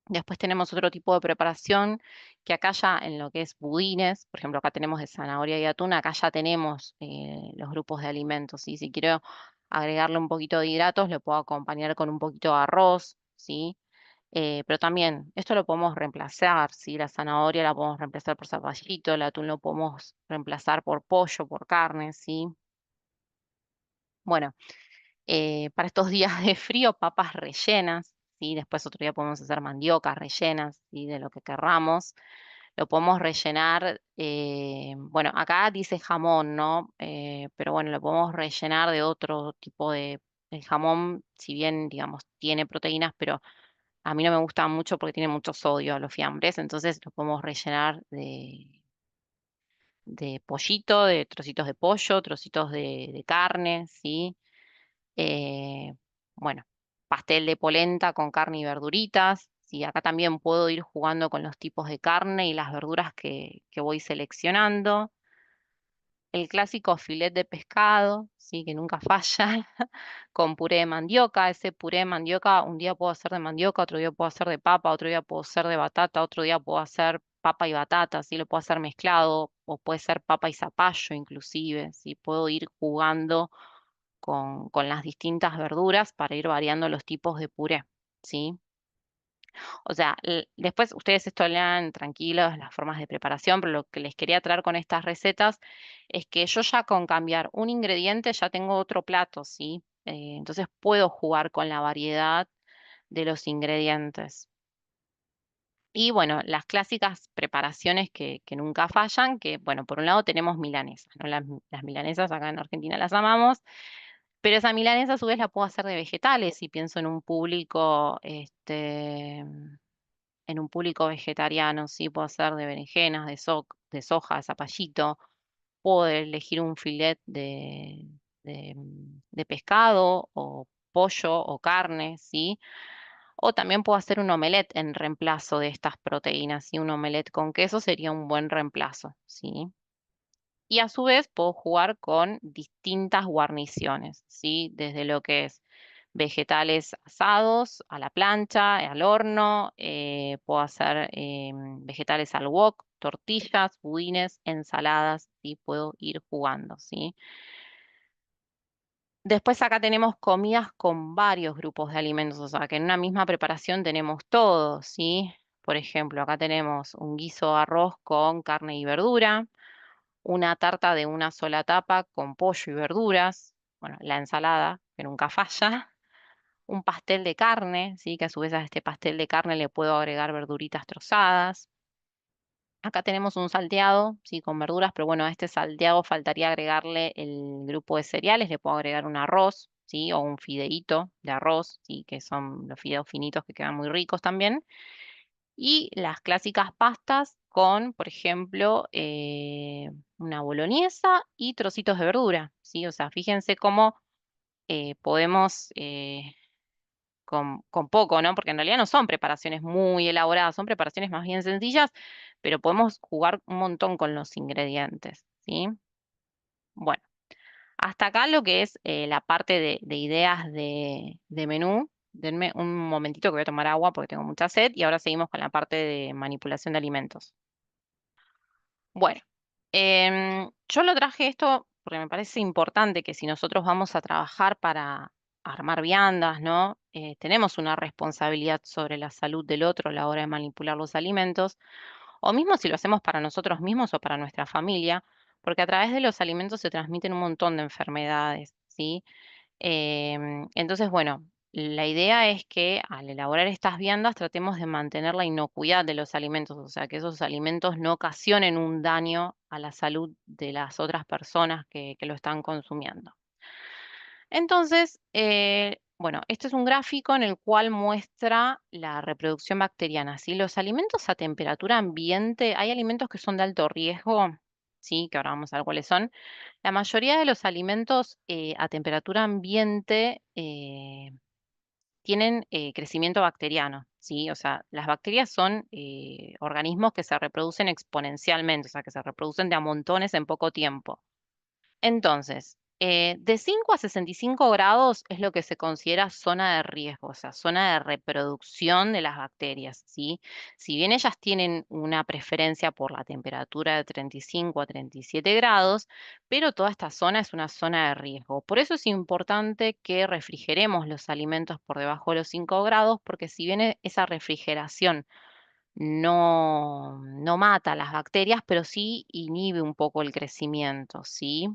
Después tenemos otro tipo de preparación que acá ya en lo que es budines, por ejemplo, acá tenemos de zanahoria y atún, acá ya tenemos los grupos de alimentos, ¿sí? Si quiero agregarle un poquito de hidratos, lo puedo acompañar con un poquito de arroz, ¿sí? Pero también esto lo podemos reemplazar, ¿sí? La zanahoria la podemos reemplazar por zapallito, el atún lo podemos reemplazar por pollo, por carne, ¿sí? Bueno, para estos días de frío, papas rellenas, ¿sí? Después otro día podemos hacer mandiocas rellenas, ¿sí? De lo que querramos. Lo podemos rellenar, bueno, acá dice jamón, ¿no? Pero bueno, lo podemos rellenar de otro tipo de... El jamón, si bien, digamos, tiene proteínas, pero a mí no me gusta mucho porque tiene mucho sodio los fiambres, entonces lo podemos rellenar de pollito, de trocitos de pollo, trocitos de carne, ¿sí? Eh, bueno, pastel de polenta con carne y verduritas. Sí, acá también puedo ir jugando con los tipos de carne y las verduras que voy seleccionando. El clásico filet de pescado, sí, que nunca falla, con puré de mandioca. Ese puré de mandioca, un día puedo hacer de mandioca, otro día puedo hacer de papa, otro día puedo hacer de batata, otro día puedo hacer papa y batata, sí, lo puedo hacer mezclado, o puede ser papa y zapallo inclusive, sí, puedo ir jugando con las distintas verduras para ir variando los tipos de puré, ¿sí? O sea, después ustedes esto lean tranquilos las formas de preparación, pero lo que les quería traer con estas recetas es que yo ya con cambiar un ingrediente ya tengo otro plato, ¿sí? Entonces puedo jugar con la variedad de los ingredientes. Y bueno, las clásicas preparaciones que nunca fallan, que bueno, por un lado tenemos milanesas, ¿no? Las milanesas acá en Argentina las amamos, pero esa milanesa a su vez la puedo hacer de vegetales si pienso en un público, en un público vegetariano, sí, puedo hacer de berenjenas, de soja, de zapallito, puedo elegir un filet de pescado o pollo o carne, ¿sí? O también puedo hacer un omelette en reemplazo de estas proteínas, ¿sí? Un omelette con queso sería un buen reemplazo, ¿sí? Y a su vez puedo jugar con distintas guarniciones, ¿sí? Desde lo que es vegetales asados, a la plancha, al horno, puedo hacer vegetales al wok, tortillas, budines, ensaladas, y puedo ir jugando, ¿sí? Después acá tenemos comidas con varios grupos de alimentos, o sea que en una misma preparación tenemos todo, ¿sí? Por ejemplo, acá tenemos un guiso de arroz con carne y verdura, una tarta de una sola tapa con pollo y verduras, bueno, la ensalada, que nunca falla, un pastel de carne, ¿sí? Que a su vez a este pastel de carne le puedo agregar verduritas trozadas. Acá tenemos un salteado, sí, con verduras, pero bueno, a este salteado faltaría agregarle el grupo de cereales, le puedo agregar un arroz, ¿sí? O un fideíto de arroz, ¿sí? Que son los fideos finitos que quedan muy ricos también. Y las clásicas pastas con, por ejemplo, una boloñesa y trocitos de verdura, ¿sí? O sea, fíjense cómo podemos con poco, ¿no? Porque en realidad no son preparaciones muy elaboradas, son preparaciones más bien sencillas, pero podemos jugar un montón con los ingredientes, ¿sí? Bueno, hasta acá lo que es la parte de ideas de menú. Denme un momentito que voy a tomar agua porque tengo mucha sed y ahora seguimos con la parte de manipulación de alimentos. Bueno, yo lo traje esto porque me parece importante que si nosotros vamos a trabajar para armar viandas, ¿no? Tenemos una responsabilidad sobre la salud del otro a la hora de manipular los alimentos, o mismo si lo hacemos para nosotros mismos o para nuestra familia, porque a través de los alimentos se transmiten un montón de enfermedades, ¿sí? Entonces, bueno, la idea es que al elaborar estas viandas tratemos de mantener la inocuidad de los alimentos, o sea, que esos alimentos no ocasionen un daño a la salud de las otras personas que lo están consumiendo. Entonces, bueno, este es un gráfico en el cual muestra la reproducción bacteriana, ¿sí? Los alimentos a temperatura ambiente, hay alimentos que son de alto riesgo, sí, que ahora vamos a ver cuáles son. La mayoría de los alimentos a temperatura ambiente tienen crecimiento bacteriano, ¿sí? O sea, las bacterias son organismos que se reproducen exponencialmente, o sea, que se reproducen de a montones en poco tiempo. Entonces, de 5 a 65 grados es lo que se considera zona de riesgo, o sea, zona de reproducción de las bacterias, ¿sí? Si bien ellas tienen una preferencia por la temperatura de 35 a 37 grados, pero toda esta zona es una zona de riesgo. Por eso es importante que refrigeremos los alimentos por debajo de los 5 grados, porque si bien esa refrigeración no mata las bacterias, pero sí inhibe un poco el crecimiento, ¿sí?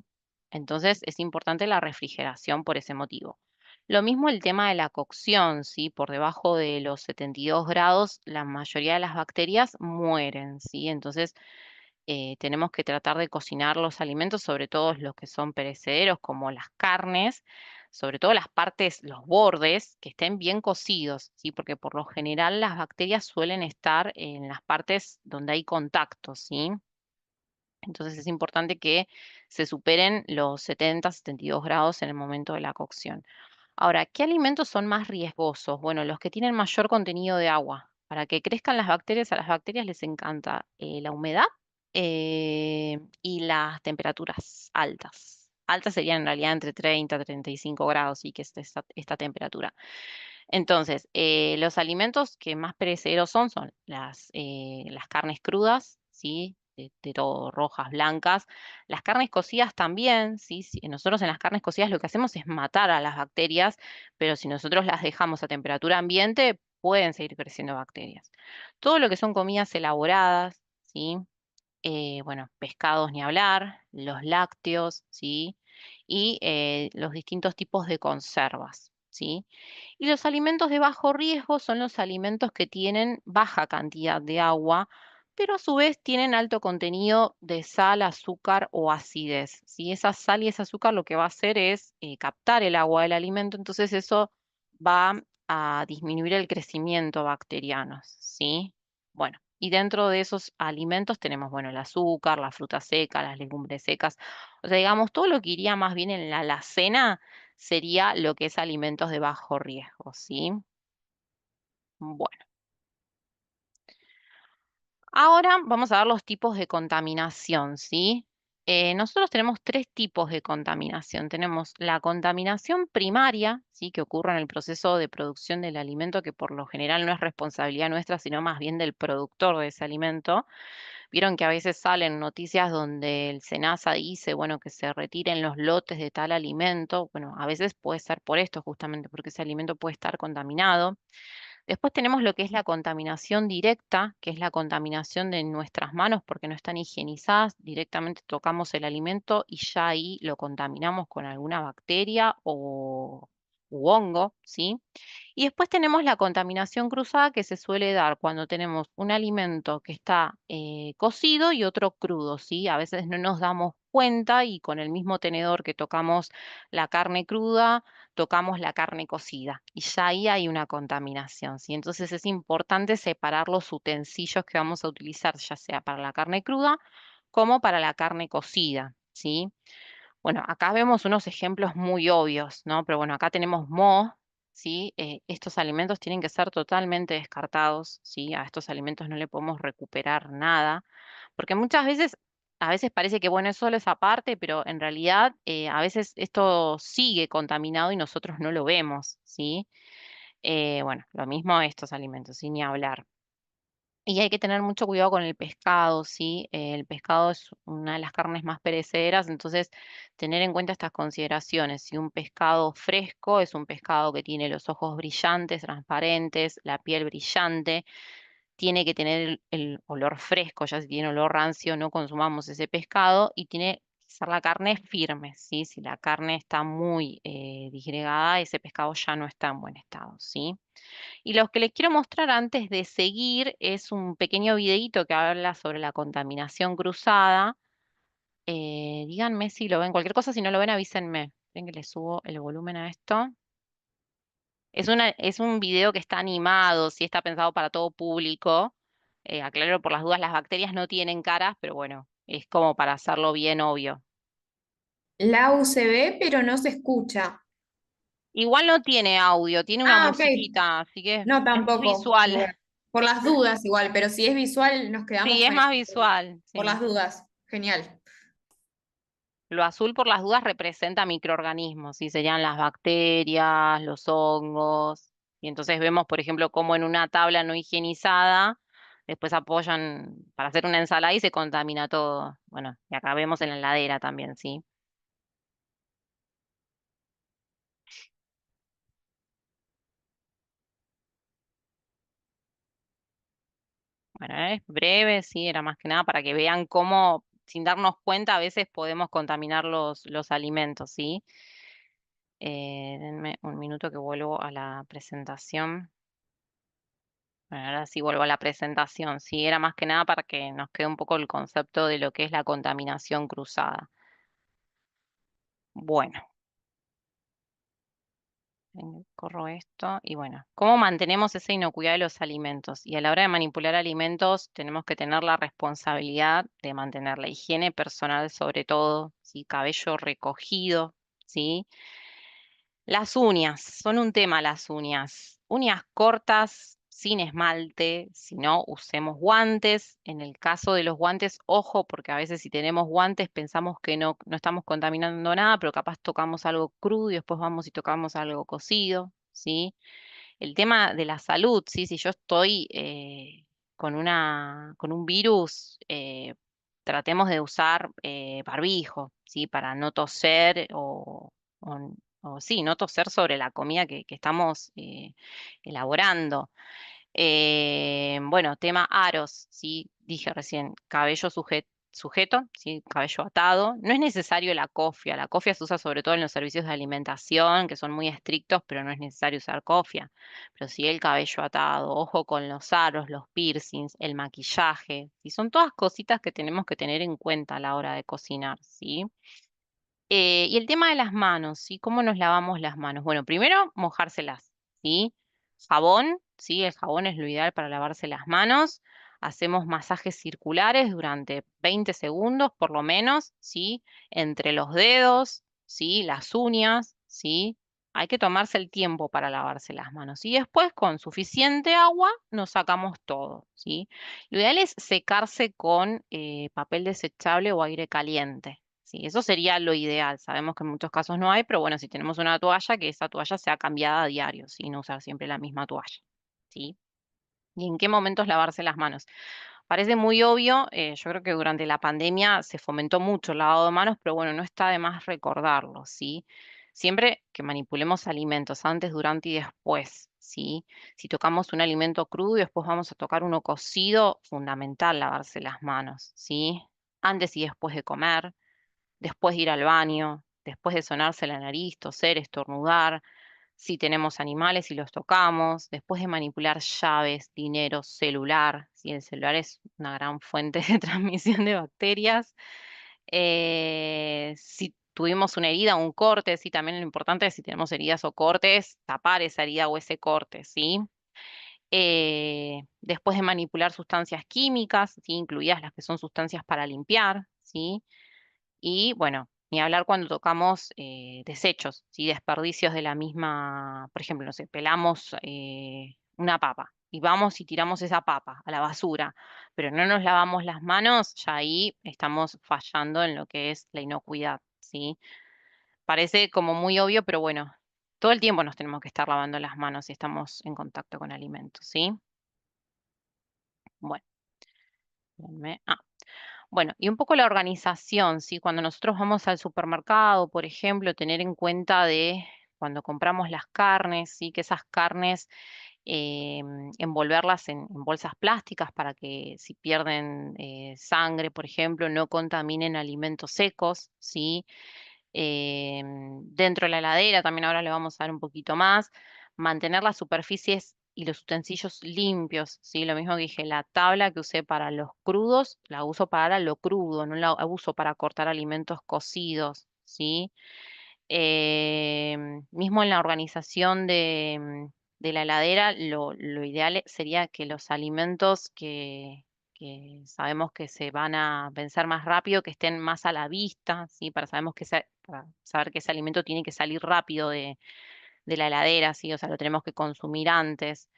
Entonces es importante la refrigeración por ese motivo. Lo mismo el tema de la cocción, ¿sí? Por debajo de los 72 grados, la mayoría de las bacterias mueren, ¿sí? Entonces tenemos que tratar de cocinar los alimentos, sobre todo los que son perecederos, como las carnes, sobre todo las partes, los bordes, que estén bien cocidos, ¿sí? Porque por lo general las bacterias suelen estar en las partes donde hay contacto, ¿sí? Entonces es importante que se superen los 70, 72 grados en el momento de la cocción. Ahora, ¿qué alimentos son más riesgosos? Bueno, los que tienen mayor contenido de agua. Para que crezcan las bacterias, a las bacterias les encanta la humedad y las temperaturas altas. Altas serían en realidad entre 30 y 35 grados, y que es esta temperatura. Entonces, los alimentos que más perecederos son las carnes crudas, ¿sí? De todo, rojas, blancas. Las carnes cocidas también, ¿sí? Nosotros en las carnes cocidas lo que hacemos es matar a las bacterias, pero si nosotros las dejamos a temperatura ambiente, pueden seguir creciendo bacterias. Todo lo que son comidas elaboradas, ¿sí? Bueno, pescados ni hablar, los lácteos, ¿sí? Y los distintos tipos de conservas, ¿sí? Y los alimentos de bajo riesgo son los alimentos que tienen baja cantidad de agua, pero a su vez tienen alto contenido de sal, azúcar o acidez, ¿sí? Esa sal y ese azúcar lo que va a hacer es captar el agua del alimento, entonces eso va a disminuir el crecimiento bacteriano, ¿sí? Bueno, y dentro de esos alimentos tenemos, bueno, el azúcar, la fruta seca, las legumbres secas. O sea, digamos, todo lo que iría más bien en la alacena sería lo que es alimentos de bajo riesgo, ¿sí? Bueno, ahora vamos a ver los tipos de contaminación, ¿sí? Nosotros tenemos tres tipos de contaminación. Tenemos la contaminación primaria, ¿sí? Que ocurre en el proceso de producción del alimento, que por lo general no es responsabilidad nuestra, sino más bien del productor de ese alimento. Vieron que a veces salen noticias donde el SENASA dice, bueno, que se retiren los lotes de tal alimento. Bueno, a veces puede ser por esto, justamente porque ese alimento puede estar contaminado. Después tenemos lo que es la contaminación directa, que es la contaminación de nuestras manos porque no están higienizadas. Directamente tocamos el alimento y ya ahí lo contaminamos con alguna bacteria o u hongo, ¿sí? Y después tenemos la contaminación cruzada que se suele dar cuando tenemos un alimento que está cocido y otro crudo, ¿sí? A veces no nos damos cuenta y con el mismo tenedor que tocamos la carne cruda, tocamos la carne cocida y ya ahí hay una contaminación, ¿sí? Entonces es importante separar los utensilios que vamos a utilizar, ya sea para la carne cruda como para la carne cocida, ¿sí? Bueno, acá vemos unos ejemplos muy obvios, ¿no? Pero bueno, acá tenemos moho, ¿sí? Estos alimentos tienen que ser totalmente descartados, ¿sí? A estos alimentos no le podemos recuperar nada, porque muchas veces, a veces parece que, bueno, es solo esa parte, pero en realidad a veces esto sigue contaminado y nosotros no lo vemos, ¿sí? Bueno, lo mismo estos alimentos, sin ni hablar. Y hay que tener mucho cuidado con el pescado, ¿sí? El pescado es una de las carnes más perecederas, entonces tener en cuenta estas consideraciones. Si un pescado fresco es un pescado que tiene los ojos brillantes, transparentes, la piel brillante, tiene que tener el olor fresco, ya si tiene olor rancio no consumamos ese pescado y tiene que ser la carne firme, ¿sí? Si la carne está muy disgregada, ese pescado ya no está en buen estado, ¿sí? Y lo que les quiero mostrar antes de seguir es un pequeño videíto que habla sobre la contaminación cruzada. Díganme si lo ven, cualquier cosa, si no lo ven, avísenme. Ven que le subo el volumen a esto. Es un video que está animado, sí está pensado para todo público. Aclaro por las dudas, las bacterias no tienen caras, pero bueno, es como para hacerlo bien obvio. Lau se ve, pero no se escucha. Igual no tiene audio, tiene una Ah, ok. musiquita, así que No, es más tampoco. visual. Pero bueno, por las dudas igual, pero si es visual nos Sí, quedamos es más visual, por sí. las dudas. Genial. Lo azul por las dudas representa microorganismos, ¿sí? Serían las bacterias, los hongos. Y entonces vemos, por ejemplo, cómo en una tabla no higienizada, después apoyan para hacer una ensalada y se contamina todo. Bueno, y acá vemos en la heladera también, ¿sí? Bueno, es breve, sí, era más que nada para que vean cómo, sin darnos cuenta, a veces podemos contaminar los alimentos, ¿sí? Denme un minuto que vuelvo a la presentación. Bueno, ahora sí vuelvo a la presentación. Sí, era más que nada para que nos quede un poco el concepto de lo que es la contaminación cruzada. Bueno, corro esto y bueno, ¿cómo mantenemos esa inocuidad de los alimentos? Y a la hora de manipular alimentos tenemos que tener la responsabilidad de mantener la higiene personal sobre todo, ¿sí? Cabello recogido, ¿sí? Las uñas, son un tema las uñas. Uñas cortas, sin esmalte, si no, usemos guantes. En el caso de los guantes, ojo, porque a veces si tenemos guantes pensamos que no estamos contaminando nada, pero capaz tocamos algo crudo y después vamos y tocamos algo cocido, ¿sí? El tema de la salud, ¿sí? Si yo estoy con un virus, tratemos de usar barbijo, ¿sí? Para no toser o, o sí, no toser sobre la comida que estamos elaborando. Bueno, tema aros, ¿sí? Dije recién, cabello sujeto, ¿sí? Cabello atado. No es necesario la cofia. La cofia se usa sobre todo en los servicios de alimentación, que son muy estrictos, pero no es necesario usar cofia. Pero sí el cabello atado, ojo con los aros, los piercings, el maquillaje, ¿sí? Son todas cositas que tenemos que tener en cuenta a la hora de cocinar, ¿sí? Y el tema de las manos, ¿sí? ¿Cómo nos lavamos las manos? Bueno, primero mojárselas, ¿sí? Jabón, ¿sí? El jabón es lo ideal para lavarse las manos. Hacemos masajes circulares durante 20 segundos por lo menos, ¿sí? Entre los dedos, ¿sí? Las uñas, ¿sí? Hay que tomarse el tiempo para lavarse las manos. Y después, con suficiente agua, nos sacamos todo, ¿sí? Lo ideal es secarse con papel desechable o aire caliente. Sí, eso sería lo ideal. Sabemos que en muchos casos no hay, pero bueno, si tenemos una toalla, que esa toalla sea cambiada a diario, ¿sí? No usar siempre la misma toalla, ¿sí? ¿Y en qué momentos lavarse las manos? Parece muy obvio, yo creo que durante la pandemia se fomentó mucho el lavado de manos, pero bueno, no está de más recordarlo, ¿sí? Siempre que manipulemos alimentos antes, durante y después, ¿sí? Si tocamos un alimento crudo y después vamos a tocar uno cocido, fundamental lavarse las manos, ¿sí? Antes y después de comer, después de ir al baño, después de sonarse la nariz, toser, estornudar, si tenemos animales y los tocamos, después de manipular llaves, dinero, celular, si el celular es una gran fuente de transmisión de bacterias, si tuvimos una herida, un corte, sí, también lo importante es si tenemos heridas o cortes, tapar esa herida o ese corte, ¿sí? Después de manipular sustancias químicas, ¿sí? Incluidas las que son sustancias para limpiar, ¿sí? Y bueno, Ni hablar cuando tocamos desechos, ¿sí? Desperdicios de la misma, por ejemplo, no sé, pelamos una papa y vamos y tiramos esa papa a la basura, pero no nos lavamos las manos, ya ahí estamos fallando en lo que es la inocuidad, ¿sí? Parece como muy obvio, pero bueno, todo el tiempo nos tenemos que estar lavando las manos si estamos en contacto con alimentos, ¿sí? Bueno, espérenme. Bueno, y un poco la organización, ¿sí? Cuando nosotros vamos al supermercado, por ejemplo, tener en cuenta de cuando compramos las carnes, ¿sí? Que esas carnes envolverlas en bolsas plásticas para que si pierden sangre, por ejemplo, no contaminen alimentos secos, ¿sí? Dentro de la heladera, también ahora le vamos a dar un poquito más, mantener las superficies y los utensilios limpios, ¿sí? Lo mismo que dije, la tabla que usé para los crudos, la uso para lo crudo, no la uso para cortar alimentos cocidos, ¿sí? Mismo en la organización de la heladera, lo ideal sería que los alimentos que sabemos que se van a vencer más rápido, que estén más a la vista, ¿sí? Para saber que ese alimento tiene que salir rápido de la heladera, ¿sí? O sea, lo tenemos que consumir antes.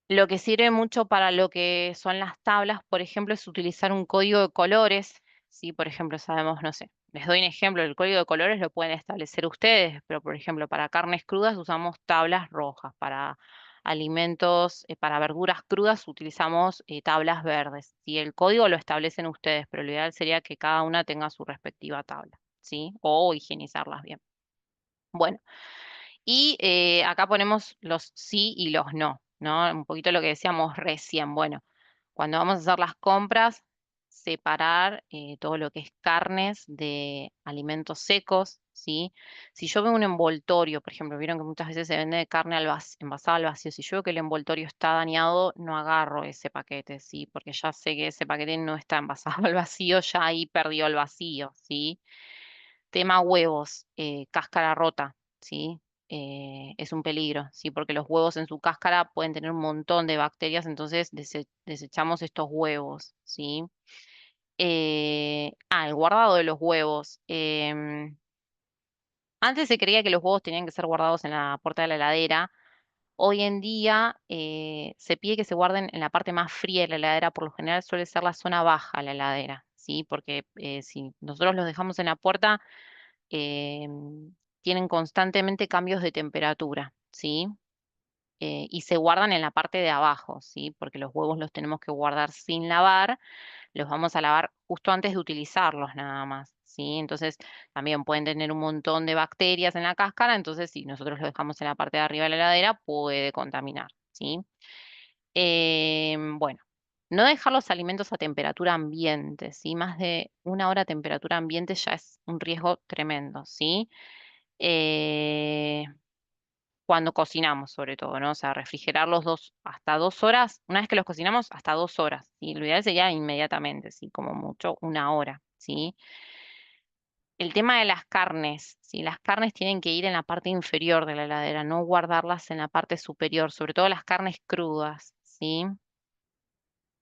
Lo que sirve mucho para lo que son las tablas, por ejemplo, es utilizar un código de colores. Si, por ejemplo, sabemos, no sé, les doy un ejemplo, el código de colores lo pueden establecer ustedes, pero por ejemplo, para carnes crudas usamos tablas rojas, para alimentos, para verduras crudas utilizamos tablas verdes. Si el código lo establecen ustedes, pero lo ideal sería que cada una tenga su respectiva tabla, ¿sí? O higienizarlas bien. Bueno. Y acá ponemos los sí y los no, ¿no? Un poquito lo que decíamos recién. Bueno, cuando vamos a hacer las compras, separar todo lo que es carnes de alimentos secos, ¿sí? Si yo veo un envoltorio, por ejemplo, vieron que muchas veces se vende carne envasada al vacío. Si yo veo que el envoltorio está dañado, no agarro ese paquete, ¿sí? Porque ya sé que ese paquete no está envasado al vacío, ya ahí perdió el vacío, ¿sí? Tema huevos, cáscara rota, ¿sí? Es un peligro, ¿sí? Porque los huevos en su cáscara pueden tener un montón de bacterias, entonces desechamos estos huevos, ¿sí? El guardado de los huevos. Antes se creía que los huevos tenían que ser guardados en la puerta de la heladera. Hoy en día se pide que se guarden en la parte más fría de la heladera, por lo general suele ser la zona baja de la heladera, ¿sí? Porque si nosotros los dejamos en la puerta, tienen constantemente cambios de temperatura, ¿sí? Y se guardan en la parte de abajo, ¿sí? Porque los huevos los tenemos que guardar sin lavar, los vamos a lavar justo antes de utilizarlos nada más, ¿sí? Entonces también pueden tener un montón de bacterias en la cáscara, entonces si nosotros los dejamos en la parte de arriba de la heladera puede contaminar, ¿sí? Bueno, no dejar los alimentos a temperatura ambiente, ¿sí? Más de 1 hora a temperatura ambiente ya es un riesgo tremendo, ¿sí? Eh, Cuando cocinamos, sobre todo, ¿no? O sea, refrigerarlos hasta 2 horas, una vez que los cocinamos, hasta 2 horas, ¿sí? Lo ideal sería inmediatamente, ¿sí? Como mucho 1 hora, ¿sí? El tema de las carnes, ¿sí? Las carnes tienen que ir en la parte inferior de la heladera, no guardarlas en la parte superior, sobre todo las carnes crudas, ¿sí?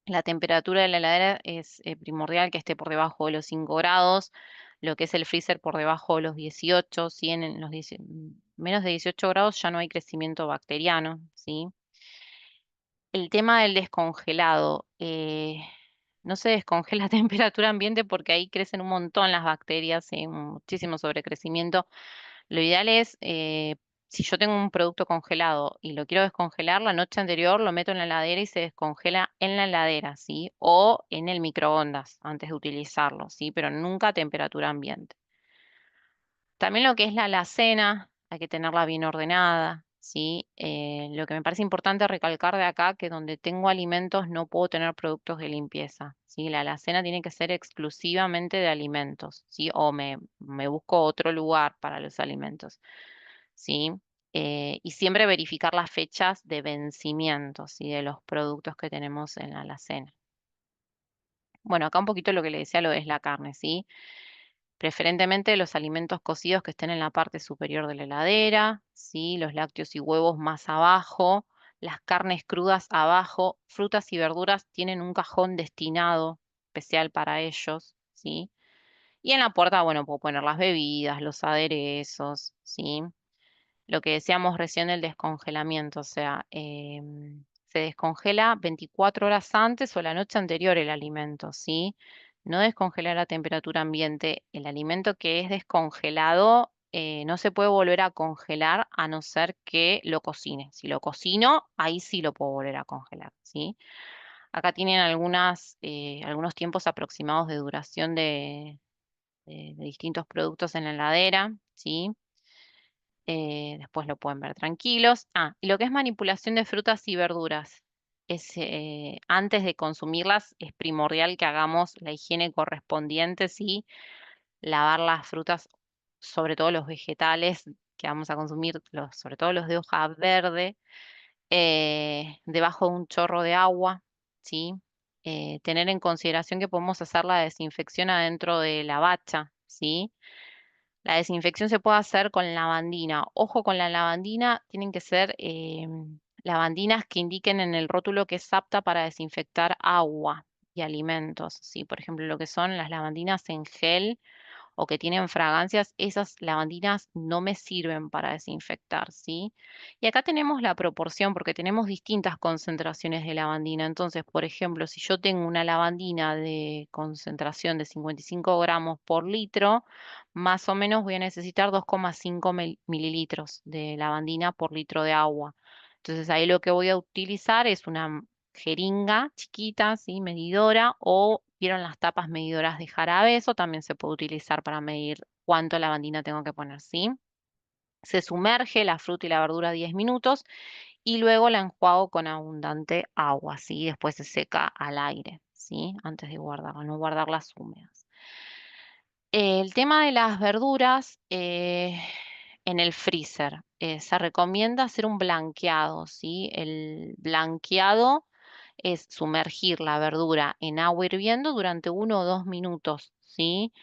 La temperatura de la heladera es primordial que esté por debajo de los 5 grados, lo que es el freezer por debajo de los 18, ¿sí? En los menos de 18 grados ya no hay crecimiento bacteriano, ¿sí? El tema del descongelado, no se descongela a temperatura ambiente porque ahí crecen un montón las bacterias, ¿sí? Muchísimo sobrecrecimiento. Lo ideal es, si yo tengo un producto congelado y lo quiero descongelar, la noche anterior lo meto en la heladera y se descongela en la heladera, ¿sí? O en el microondas antes de utilizarlo, ¿sí? Pero nunca a temperatura ambiente. También lo que es la alacena, hay que tenerla bien ordenada, ¿sí? Lo que me parece importante recalcar de acá, que donde tengo alimentos no puedo tener productos de limpieza, ¿sí? La alacena tiene que ser exclusivamente de alimentos, ¿sí? O me busco otro lugar para los alimentos, ¿sí? Y siempre verificar las fechas de vencimiento, ¿sí? De los productos que tenemos en la alacena. Bueno, acá un poquito lo que le decía lo es la carne, ¿sí? Preferentemente los alimentos cocidos que estén en la parte superior de la heladera, ¿sí? Los lácteos y huevos más abajo, las carnes crudas abajo, frutas y verduras tienen un cajón destinado especial para ellos, ¿sí? Y en la puerta, bueno, puedo poner las bebidas, los aderezos, ¿sí? Lo que decíamos recién del descongelamiento, o sea, se descongela 24 horas antes o la noche anterior el alimento, ¿sí? No descongelar a temperatura ambiente. El alimento que es descongelado no se puede volver a congelar a no ser que lo cocine. Si lo cocino, ahí sí lo puedo volver a congelar, ¿sí? Acá tienen algunos tiempos aproximados de duración de distintos productos en la heladera, ¿sí? Después lo pueden ver tranquilos. Ah, y lo que es manipulación de frutas y verduras. Antes de consumirlas es primordial que hagamos la higiene correspondiente, ¿sí? Lavar las frutas, sobre todo los vegetales que vamos a consumir, sobre todo los de hoja verde, debajo de un chorro de agua, ¿sí? Tener en consideración que podemos hacer la desinfección adentro de la bacha, ¿sí? La desinfección se puede hacer con lavandina. Ojo con la lavandina, tienen que ser lavandinas que indiquen en el rótulo que es apta para desinfectar agua y alimentos, ¿sí? Por ejemplo, lo que son las lavandinas en gel o que tienen fragancias, esas lavandinas no me sirven para desinfectar, ¿sí? Y acá tenemos la proporción porque tenemos distintas concentraciones de lavandina. Entonces, por ejemplo, si yo tengo una lavandina de concentración de 55 gramos por litro, más o menos voy a necesitar 2,5 mililitros de lavandina por litro de agua. Entonces ahí lo que voy a utilizar es una jeringa chiquita, ¿sí? Medidora, o vieron las tapas medidoras de jarabe, eso también se puede utilizar para medir cuánto lavandina tengo que poner, ¿sí? Se sumerge la fruta y la verdura 10 minutos y luego la enjuago con abundante agua, ¿sí? Después se seca al aire, ¿sí? Antes de guardarla, no guardarlas húmedas. El tema de las verduras en el freezer. Se recomienda hacer un blanqueado, ¿sí? El blanqueado es sumergir la verdura en agua hirviendo durante 1 o 2 minutos, ¿sí?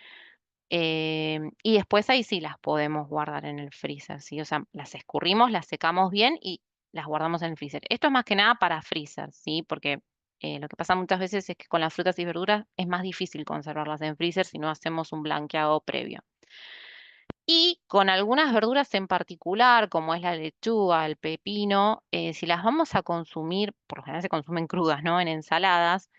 Y después ahí sí las podemos guardar en el freezer, ¿sí? O sea, las escurrimos, las secamos bien y las guardamos en el freezer. Esto es más que nada para freezer, ¿sí? Porque lo que pasa muchas veces es que con las frutas y verduras es más difícil conservarlas en freezer si no hacemos un blanqueado previo. Y con algunas verduras en particular, como es la lechuga, el pepino, si las vamos a consumir, por lo general se consumen crudas, ¿no? En ensaladas,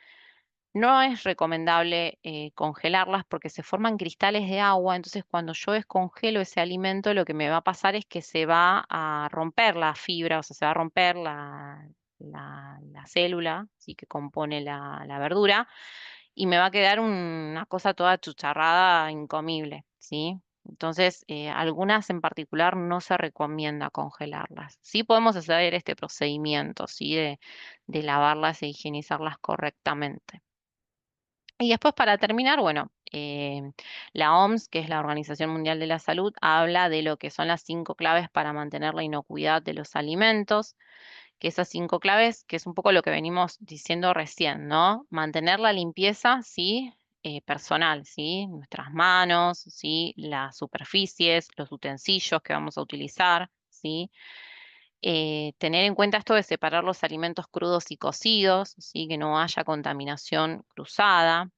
no es recomendable congelarlas porque se forman cristales de agua, entonces cuando yo descongelo ese alimento, lo que me va a pasar es que se va a romper la fibra, o sea, se va a romper la célula, ¿sí? Que compone la verdura, y me va a quedar una cosa toda chucharrada, incomible, ¿sí? Entonces, algunas en particular no se recomienda congelarlas. Sí podemos hacer este procedimiento, ¿sí? De lavarlas e higienizarlas correctamente. Y después, para terminar, bueno, la OMS, que es la Organización Mundial de la Salud, habla de lo que son las 5 claves para mantener la inocuidad de los alimentos, que esas 5 claves, que es un poco lo que venimos diciendo recién, ¿no? Mantener la limpieza, sí, personal, sí, nuestras manos, sí, las superficies, los utensilios que vamos a utilizar, sí. Tener en cuenta esto de separar los alimentos crudos y cocidos, sí, que no haya contaminación cruzada.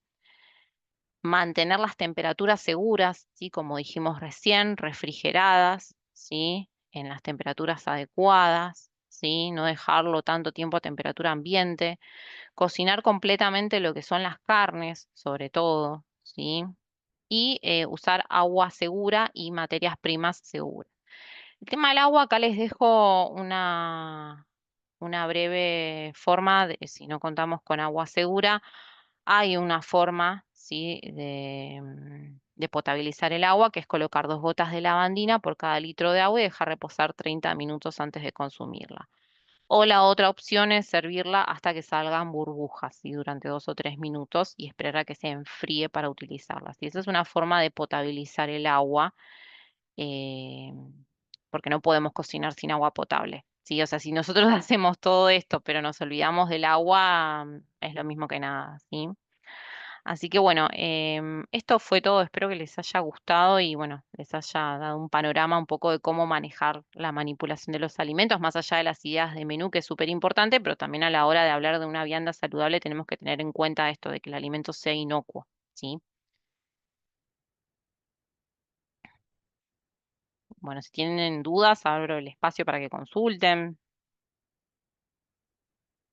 Mantener las temperaturas seguras, ¿sí? Como dijimos recién, refrigeradas, ¿sí? En las temperaturas adecuadas, ¿sí? No dejarlo tanto tiempo a temperatura ambiente. Cocinar completamente lo que son las carnes, sobre todo, ¿sí? Y usar agua segura y materias primas seguras. El tema del agua, acá les dejo una breve forma de, si no contamos con agua segura, hay una forma, ¿sí? De potabilizar el agua, que es colocar 2 gotas de lavandina por cada litro de agua y dejar reposar 30 minutos antes de consumirla. O la otra opción es servirla hasta que salgan burbujas, ¿sí? Durante 2 o 3 minutos y esperar a que se enfríe para utilizarla, ¿sí? Esa es una forma de potabilizar el agua, eh, porque no podemos cocinar sin agua potable, ¿sí? O sea, si nosotros hacemos todo esto, pero nos olvidamos del agua, es lo mismo que nada, ¿sí? Así que bueno, esto fue todo. Espero que les haya gustado y bueno, les haya dado un panorama un poco de cómo manejar la manipulación de los alimentos, más allá de las ideas de menú, que es súper importante, pero también a la hora de hablar de una vianda saludable tenemos que tener en cuenta esto de que el alimento sea inocuo, ¿sí? Bueno, si tienen dudas, abro el espacio para que consulten.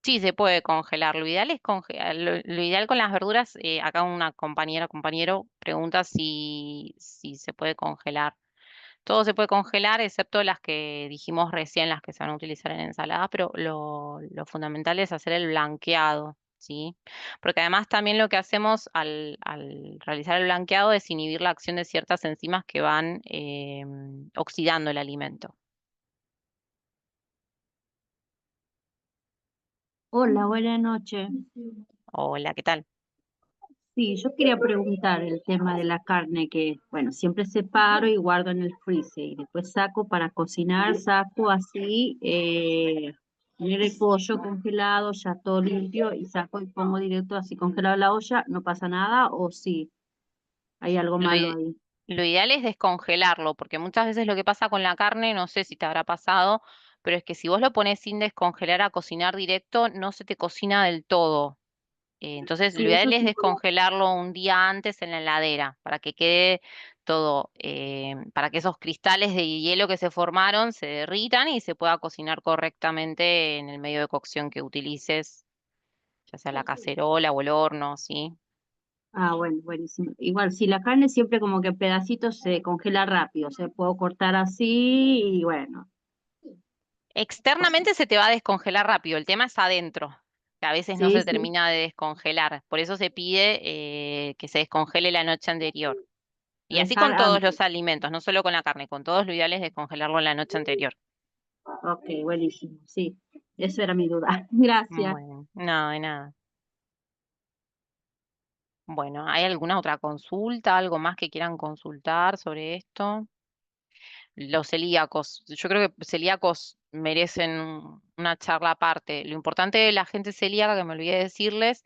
Sí, se puede congelar. Lo ideal es congelar. Lo ideal con las verduras, acá una compañera, compañero, pregunta si se puede congelar. Todo se puede congelar, excepto las que dijimos recién, las que se van a utilizar en ensaladas, pero lo fundamental es hacer el blanqueado, ¿sí? Porque además también lo que hacemos al realizar el blanqueado es inhibir la acción de ciertas enzimas que van oxidando el alimento. Hola, buenas noches. Hola, ¿qué tal? Sí, yo quería preguntar el tema de la carne que, bueno, siempre separo y guardo en el freezer y después saco para cocinar, saco así, mire el pollo congelado, ya todo limpio y saco y pongo directo así congelado en la olla, no pasa nada o sí, hay algo Lo, malo i- ahí. lo ideal es descongelarlo, porque muchas veces lo que pasa con la carne, no sé si te habrá pasado, pero es que si vos lo pones sin descongelar a cocinar directo, no se te cocina del todo. Entonces, lo Sí, eso ideal es sí. descongelarlo un día antes en la heladera para que quede todo, para que esos cristales de hielo que se formaron se derritan y se pueda cocinar correctamente en el medio de cocción que utilices, ya sea la cacerola o el horno, ¿sí? Ah, bueno, buenísimo. Igual, si la carne siempre como que en pedacitos se congela rápido, se puedo cortar así y bueno, Externamente se te va a descongelar rápido, el tema es adentro, que a veces no sí, se sí. termina de descongelar. Por eso se pide que se descongele la noche anterior. Y así Dejar con todos antes. los alimentos, no solo con la carne, con todos lo ideal es descongelarlo la noche anterior. Ok, buenísimo. Sí, eso era mi duda. Gracias. Bueno, no, de nada. Bueno, ¿hay alguna otra consulta, algo más que quieran consultar sobre esto? Los celíacos, yo creo que celíacos merecen una charla aparte. Lo importante de la gente celíaca, que me olvidé de decirles,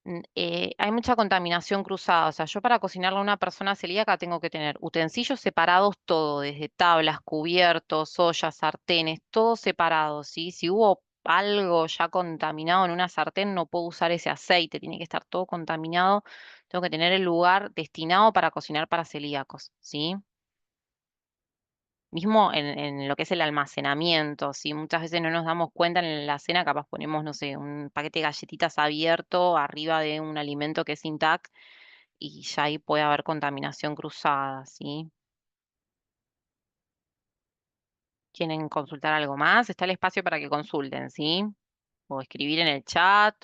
hay mucha contaminación cruzada. O sea, yo para cocinarle a una persona celíaca tengo que tener utensilios separados, todo, desde tablas, cubiertos, ollas, sartenes, todo separado, ¿sí? Si hubo algo ya contaminado en una sartén, no puedo usar ese aceite, tiene que estar todo contaminado. Tengo que tener el lugar destinado para cocinar para celíacos, ¿sí? Mismo en lo que es el almacenamiento, ¿sí? Muchas veces no nos damos cuenta en la cena, capaz ponemos, no sé, un paquete de galletitas abierto arriba de un alimento que es intacto y ya ahí puede haber contaminación cruzada, ¿sí? ¿Quieren consultar algo más? Está el espacio para que consulten, ¿sí? O escribir en el chat.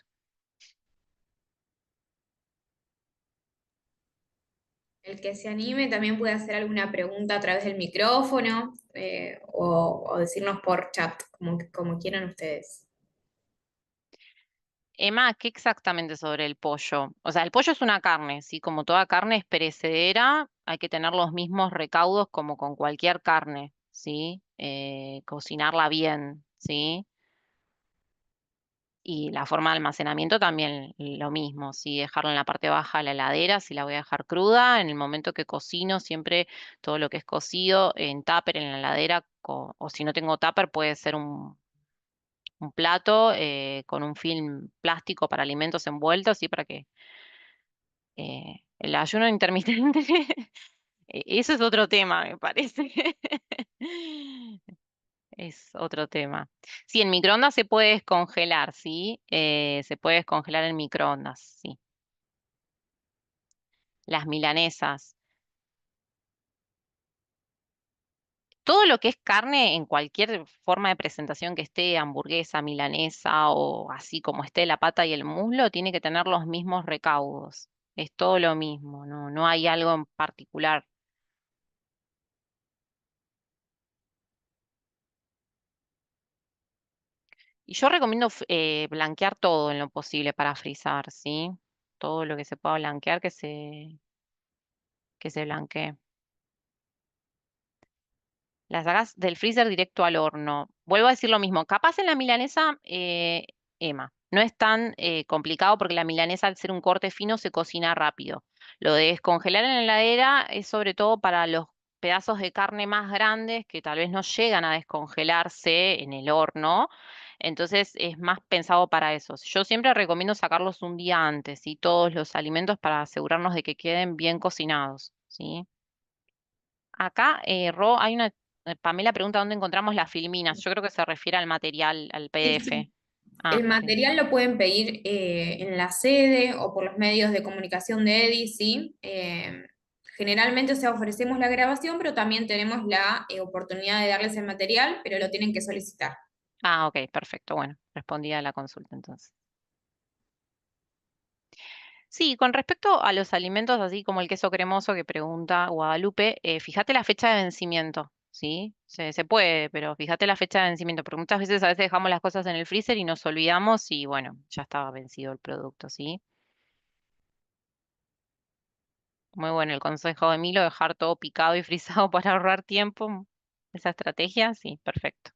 El que se anime también puede hacer alguna pregunta a través del micrófono o decirnos por chat, como quieran ustedes. Emma, ¿qué exactamente sobre el pollo? O sea, el pollo es una carne, ¿sí? Como toda carne es perecedera, hay que tener los mismos recaudos como con cualquier carne, ¿sí? Cocinarla bien, ¿sí? Y la forma de almacenamiento también lo mismo, ¿sí? Dejarla en la parte baja de la heladera, si la voy a dejar cruda, en el momento que cocino, siempre todo lo que es cocido en tupper en la heladera, o si no tengo tupper, puede ser un plato con un film plástico para alimentos envueltos, ¿sí? Para que el ayuno intermitente, eso es otro tema, me parece. Es otro tema. Sí, en microondas se puede descongelar, ¿sí? Se puede descongelar en microondas, sí. Las milanesas. Todo lo que es carne en cualquier forma de presentación que esté, hamburguesa, milanesa o así como esté la pata y el muslo, tiene que tener los mismos recaudos. Es todo lo mismo, no, no hay algo en particular. Y yo recomiendo blanquear todo en lo posible para frizar, ¿sí? Todo lo que se pueda blanquear que se blanquee. Las sacás del freezer directo al horno. Vuelvo a decir lo mismo. Capaz en la milanesa, Emma, no es tan complicado porque la milanesa al ser un corte fino se cocina rápido. Lo de descongelar en la heladera es sobre todo para los pedazos de carne más grandes que tal vez no llegan a descongelarse en el horno. Entonces es más pensado para eso. Yo siempre recomiendo sacarlos un día antes, ¿sí? Todos los alimentos para asegurarnos de que queden bien cocinados, ¿sí? Acá, Ro, hay una Pamela pregunta dónde encontramos las filminas. Yo creo que se refiere al material, al Sí, PDF. sí. Ah, El ok. material lo pueden pedir en la sede o por los medios de comunicación de EDI, ¿sí? Generalmente, o sea, ofrecemos la grabación, pero también tenemos la oportunidad de darles el material, pero lo tienen que solicitar. Ah, ok, perfecto. Bueno, respondí a la consulta entonces. Sí, con respecto a los alimentos, así como el queso cremoso que pregunta Guadalupe, fíjate la fecha de vencimiento, ¿sí? Se puede, pero fíjate la fecha de vencimiento, porque muchas veces a veces dejamos las cosas en el freezer y nos olvidamos y bueno, ya estaba vencido el producto, ¿sí? Muy bueno el consejo de Milo, dejar todo picado y frizado para ahorrar tiempo. Esa estrategia, sí, perfecto.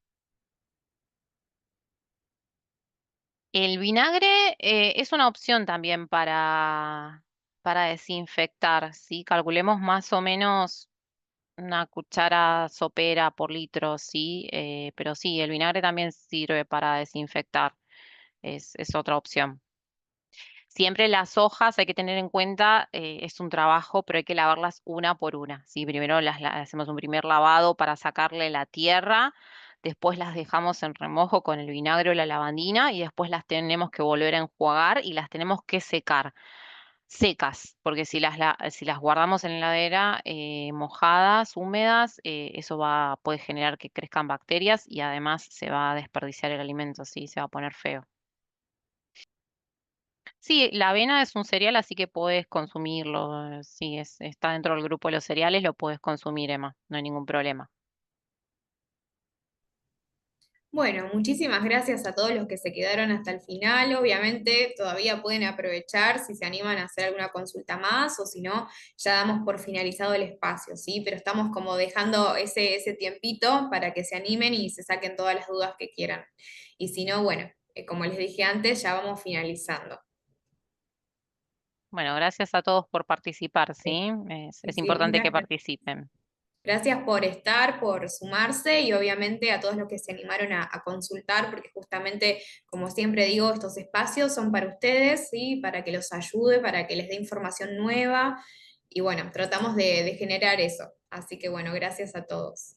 El vinagre es una opción también para desinfectar, ¿sí? Calculemos más o menos una cuchara sopera por litro, sí, pero sí, el vinagre también sirve para desinfectar, es otra opción. Siempre las hojas hay que tener en cuenta, es un trabajo, pero hay que lavarlas una por una, ¿sí? Primero hacemos un primer lavado para sacarle la tierra, después las dejamos en remojo con el vinagre o la lavandina y después las tenemos que volver a enjuagar y las tenemos que secar secas, porque si las guardamos en la heladera mojadas, húmedas, puede generar que crezcan bacterias y además se va a desperdiciar el alimento, ¿sí? Se va a poner feo. Sí, la avena es un cereal, así que puedes consumirlo. Sí, está dentro del grupo de los cereales, lo puedes consumir, Emma, no hay ningún problema. Bueno, muchísimas gracias a todos los que se quedaron hasta el final. Obviamente todavía pueden aprovechar si se animan a hacer alguna consulta más o si no, ya damos por finalizado el espacio, ¿sí? Pero estamos como dejando ese tiempito para que se animen y se saquen todas las dudas que quieran. Y si no, bueno, como les dije antes, ya vamos finalizando. Bueno, gracias a todos por participar, Sí, ¿sí? Es muchísimas importante que gracias. participen. Gracias por estar, por sumarse y obviamente a todos los que se animaron a consultar, porque justamente, como siempre digo, estos espacios son para ustedes, ¿sí? Para que los ayude, para que les dé información nueva y bueno, tratamos de generar eso. Así que bueno, gracias a todos.